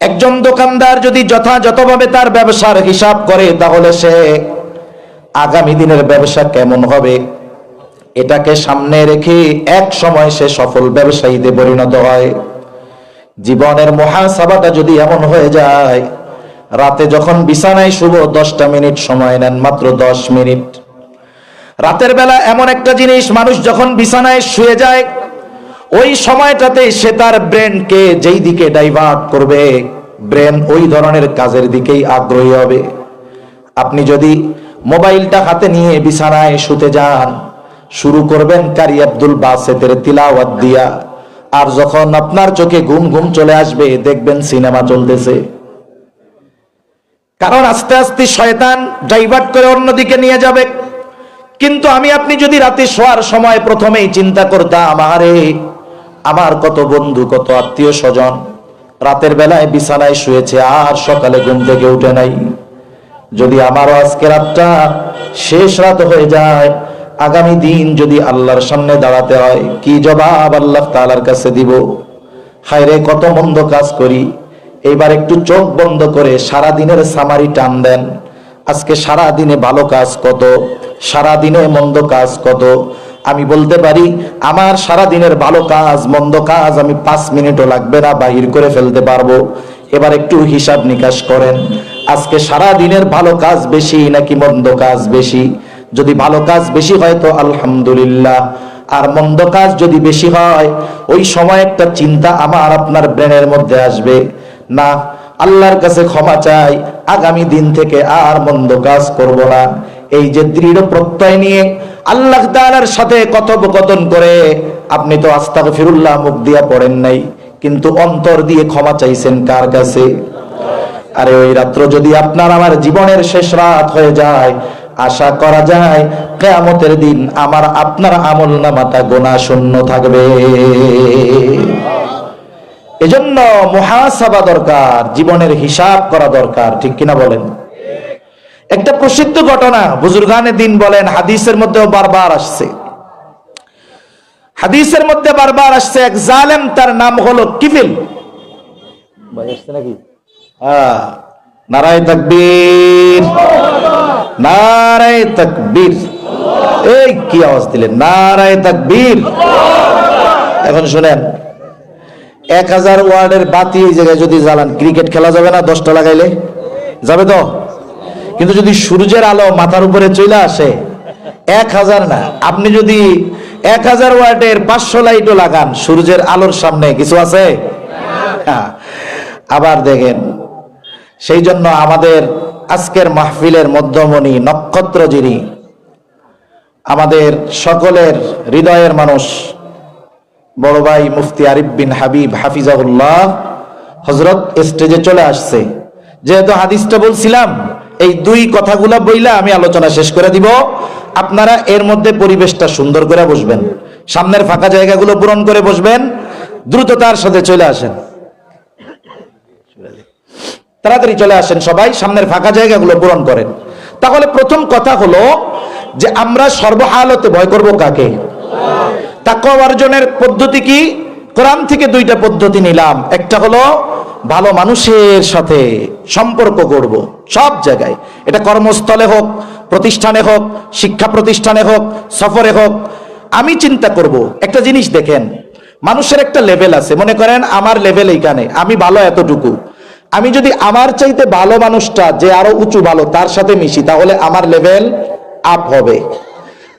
একজন দোকানদার যদি যথাযথভাবে তার ব্যবসার হিসাব করে, তাহলে সে আগামী দিনের ব্যবসা কেমন হবে এটাকে সামনে রেখে এক সময় সে সফল ব্যবসায়ীতে পরিণত হয়। জীবনের মুহাসাবাটা যদি এমন হয়ে যায়, রাতে যখন বিছানায় শুভ 10টা মিনিট সময় নেন, মাত্র 10 মিনিট। রাতের বেলা এমন একটা জিনিস, মানুষ যখন বিছানায় শুয়ে যায় ওই সময়টাতে সে তার ব্রেনকে যেই দিকে ডাইভার্ট করবে, ব্রেন ওই ধরনের কাজের দিকেই আগ্রহী হবে। আপনি যদি মোবাইলটা হাতে নিয়ে বিছানায় শুতে যান, শুরু করবেন কারি আব্দুল বাসেতের তিলাওয়াত দিয়া, আর যখন আপনার চোখে ঘুম ঘুম চলে আসবে দেখবেন সিনেমা চলতেছে। কারণ আস্তে আস্তে শয়তান ডাইভার্ট করে অন্যদিকে নিয়ে যাবে। কিন্তু আমি আপনি যদি রাতে শোয়ার সময় প্রথমেই চিন্তা করতাম, আরে আমার কত বন্ধু, কত আত্মীয় স্বজন রাতের বেলায় বিছানায় শুয়েছে আর সকালে ঘুম থেকে উঠে নাই, যদি আমারও আজকে রাতটা শেষ রাত হয়ে যায়, আগামী দিন যদি আল্লাহর সামনে দাঁড়াতে হয়, কি জবাব আল্লাহ তাআলার কাছে দিব? হায়রে কত মন্দ কাজ করি। এইবার একটু চোখ বন্ধ করে সারা দিনের সামারি টান দেন, আজকে সারা দিনে ভালো কাজ কত, সারা দিনে মন্দ কাজ কত। আমি বলতে পারি আমার সারা দিনের ভালো কাজ মন্দ কাজ আমি 5 মিনিটও লাগবে না বাহির করে ফেলতে পারবো। এবার একটু হিসাব নিকাশ করেন, আজকে সারা দিনের ভালো কাজ বেশি নাকি মন্দ কাজ বেশি? যদি ভালো কাজ বেশি হয় তো আলহামদুলিল্লাহ, আর মন্দ কাজ যদি বেশি হয় ওই সময় একটা চিন্তা আমার আপনার ব্রেনের মধ্যে আসবে, না আল্লাহর কাছে ক্ষমা চাই, আগামী দিন থেকে আর মন্দ কাজ করব না। এই যে দৃঢ় প্রত্যয় নিয়ে আল্লাহ তাআলার সাথে কথোপকথন করে, আপনি তো আস্তাগফিরুল্লাহ মুখ দিয়া পড়েন নাই, কিন্তু অন্তর দিয়ে ক্ষমা চাইছেন কার কাছে? আরে ওই রাত্র যদি আপনার আমার জীবনের শেষ রাত হয়ে যায়, আশা করা যায় কিয়ামতের দিন আমার আপনার আমলনামাটা গোনা শূন্য থাকবে। এজন্য মুহাসাবা দরকার, জীবনের হিসাব করা দরকার, ঠিক কিনা বলেন? একটা প্রসিদ্ধ ঘটনা বুজুর্গানে দিন বলেন, হাদিসের মধ্যেও বারবার আসছে, হাদিসের মধ্যে বারবার আসছে, এক জালেম তার নাম হলো কিফিল। নাকি নারায়ে তাকবীর, নারায়ে তাকবীর। এই কি আওয়াজ দিলেন? নারায়ে তাকবীর। এখন শুনেন, 1000 ওয়ার্ডের বাতি এই জায়গায় যদি জ্বালান, ক্রিকেট খেলা যাবে না? 10টা লাগাইলে যাবে তো? কিন্তু যদি সূর্যের আলো মাথার উপরে চলে আসে, 1000 না, আপনি যদি 1000 ওয়াটের 500 লাইটও লাগান, সূর্যের আলোর সামনে কিছু আছে? আবার দেখেন, সেই জন্য আমাদের আজকের মাহফিলের মধ্যমণি নক্ষত্র যিনি, আমাদের সকলের হৃদয়ের মানুষ, বড় ভাই মুফতি আরিফ বিন হাবিব হাফিজাহুল্লাহ হযরত স্টেজে চলে আসছে। যেহেতু হাদিসটা বলছিলাম, এই 2 কথাগুলা বইলা আমি আলোচনা শেষ করে দিব। আপনারা এর মধ্যে পরিবেশটা সুন্দর করে বসবেন, সামনের ফাঁকা জায়গাগুলো পূরণ করে বসবেন, দ্রুততার সাথে চলে আসেন, তাড়াতাড়ি চলে আসেন সবাই, সামনের ফাঁকা জায়গাগুলো পূরণ করেন। তাহলে প্রথম কথা হলো যে আমরা সর্বহালতে ভয় করব কাকে? তাকওয়া অর্জনের পদ্ধতি কি? কোরআন থেকে 2টা পদ্ধতি নিলাম। একটা হলো ভালো মানুষের সাথে সম্পর্ক করব সব জায়গায়, এটা কর্মস্থলে হোক, প্রতিষ্ঠানে হোক, শিক্ষা প্রতিষ্ঠানে হোক, সফরে হোক। আমি চিন্তা করব একটা জিনিস, দেখেন মানুষের একটা লেভেল আছে, মনে করেন আমার লেভেল এইখানে, আমি ভালো এতটুকু, আমি যদি আমার চাইতে ভালো মানুষটা যে আরো উঁচু ভালো তার সাথে মিশি, তাহলে আমার লেভেল আপ হবে।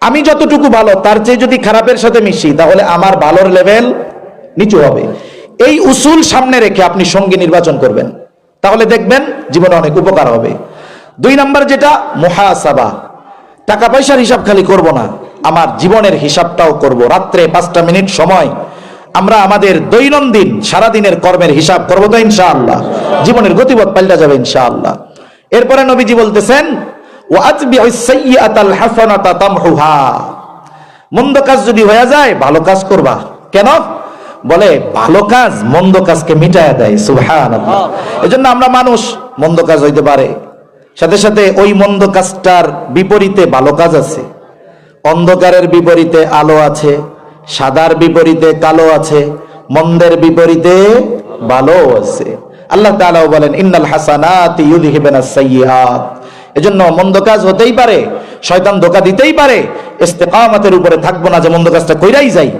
আমি যতটুকু ভালো তার চেয়ে যদি খারাপের সাথে মিশি, তাহলে আমার ভালোর লেভেল নিচু হবে। এই উসুল সামনে রেখে আপনি সঙ্গী নির্বাচন করবেন, তাহলে দেখবেন জীবনে অনেক উপকার হবে। 2 নাম্বার যেটা, মুহাসাবা, টাকা পয়সার হিসাব খালি করব না, আমার জীবনের হিসাবটাও করব। রাত্রে 5টা মিনিট সময় আমরা আমাদের দৈনন্দিন সারাদিনের কর্মের হিসাব করবো, তো ইনশাআল্লাহ জীবনের গতিপথ পাল্টা যাবে ইনশাআল্লাহ। এরপরে নবীজি বলতেছেন, ওয়াতবিউস সাইয়্যাতাল হাসানাতা তামহুহা, মন্দ কাজ যদি হয়ে যায় ভালো কাজ করবা। কেন? বলে ভালো কাজ মন্দ কাজকে মিটায়া দেয়। সুবহানাল্লাহ। এজন্য আমরা মানুষ, মন্দ কাজ হইতে পারে, সাথে সাথে ওই মন্দ কাজটার বিপরীতে ভালো কাজ আছে। অন্ধকারের বিপরীতে আলো আছে, সাদার বিপরীতে কালো আছে, মন্দের বিপরীতে ভালো আছে। আল্লাহ তাআলাও বলেন, ইন্নাল হাসানাতি ইউযহিবুনাস সাইয়্যাত। এজন্য মন্দ কাজ হতেই পারে, শয়তান ধোঁকা দিতেই পারে, ইস্তেকামতের উপরে থাকবো না যে মন্দ কাজটা কইরাই যাই,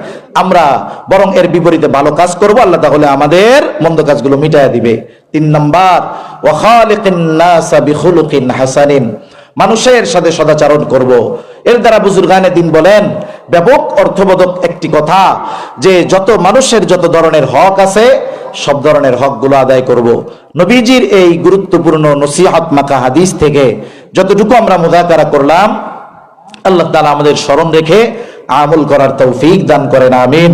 আমরা বরং এর বিপরীতে ভালো কাজ করব, আল্লাহ তাহলে আমাদের মন্দ কাজগুলো মিটায়া দিবে। 3 নাম্বার, ওয়া খালিকিন নাসা বিখুলুকিন হাসানিন, মানুষের সাথে সদাচরণ করব। এর দ্বারা বুজুর্গানে দিন বলেন, ব্যাপক অর্থবোধক একটি কথা, যে যত মানুষের যত ধরনের হক আছে সব ধরনের হকগুলো আদায় করব। নবীজির এই গুরুত্বপূর্ণ নসিহত মাখা হাদিস থেকে যতটুকু আমরা মুযাকারা করলাম, আল্লাহ তাআলা আমাদের স্মরণ রেখে আমল করার তৌফিক দান করেন, আমিন।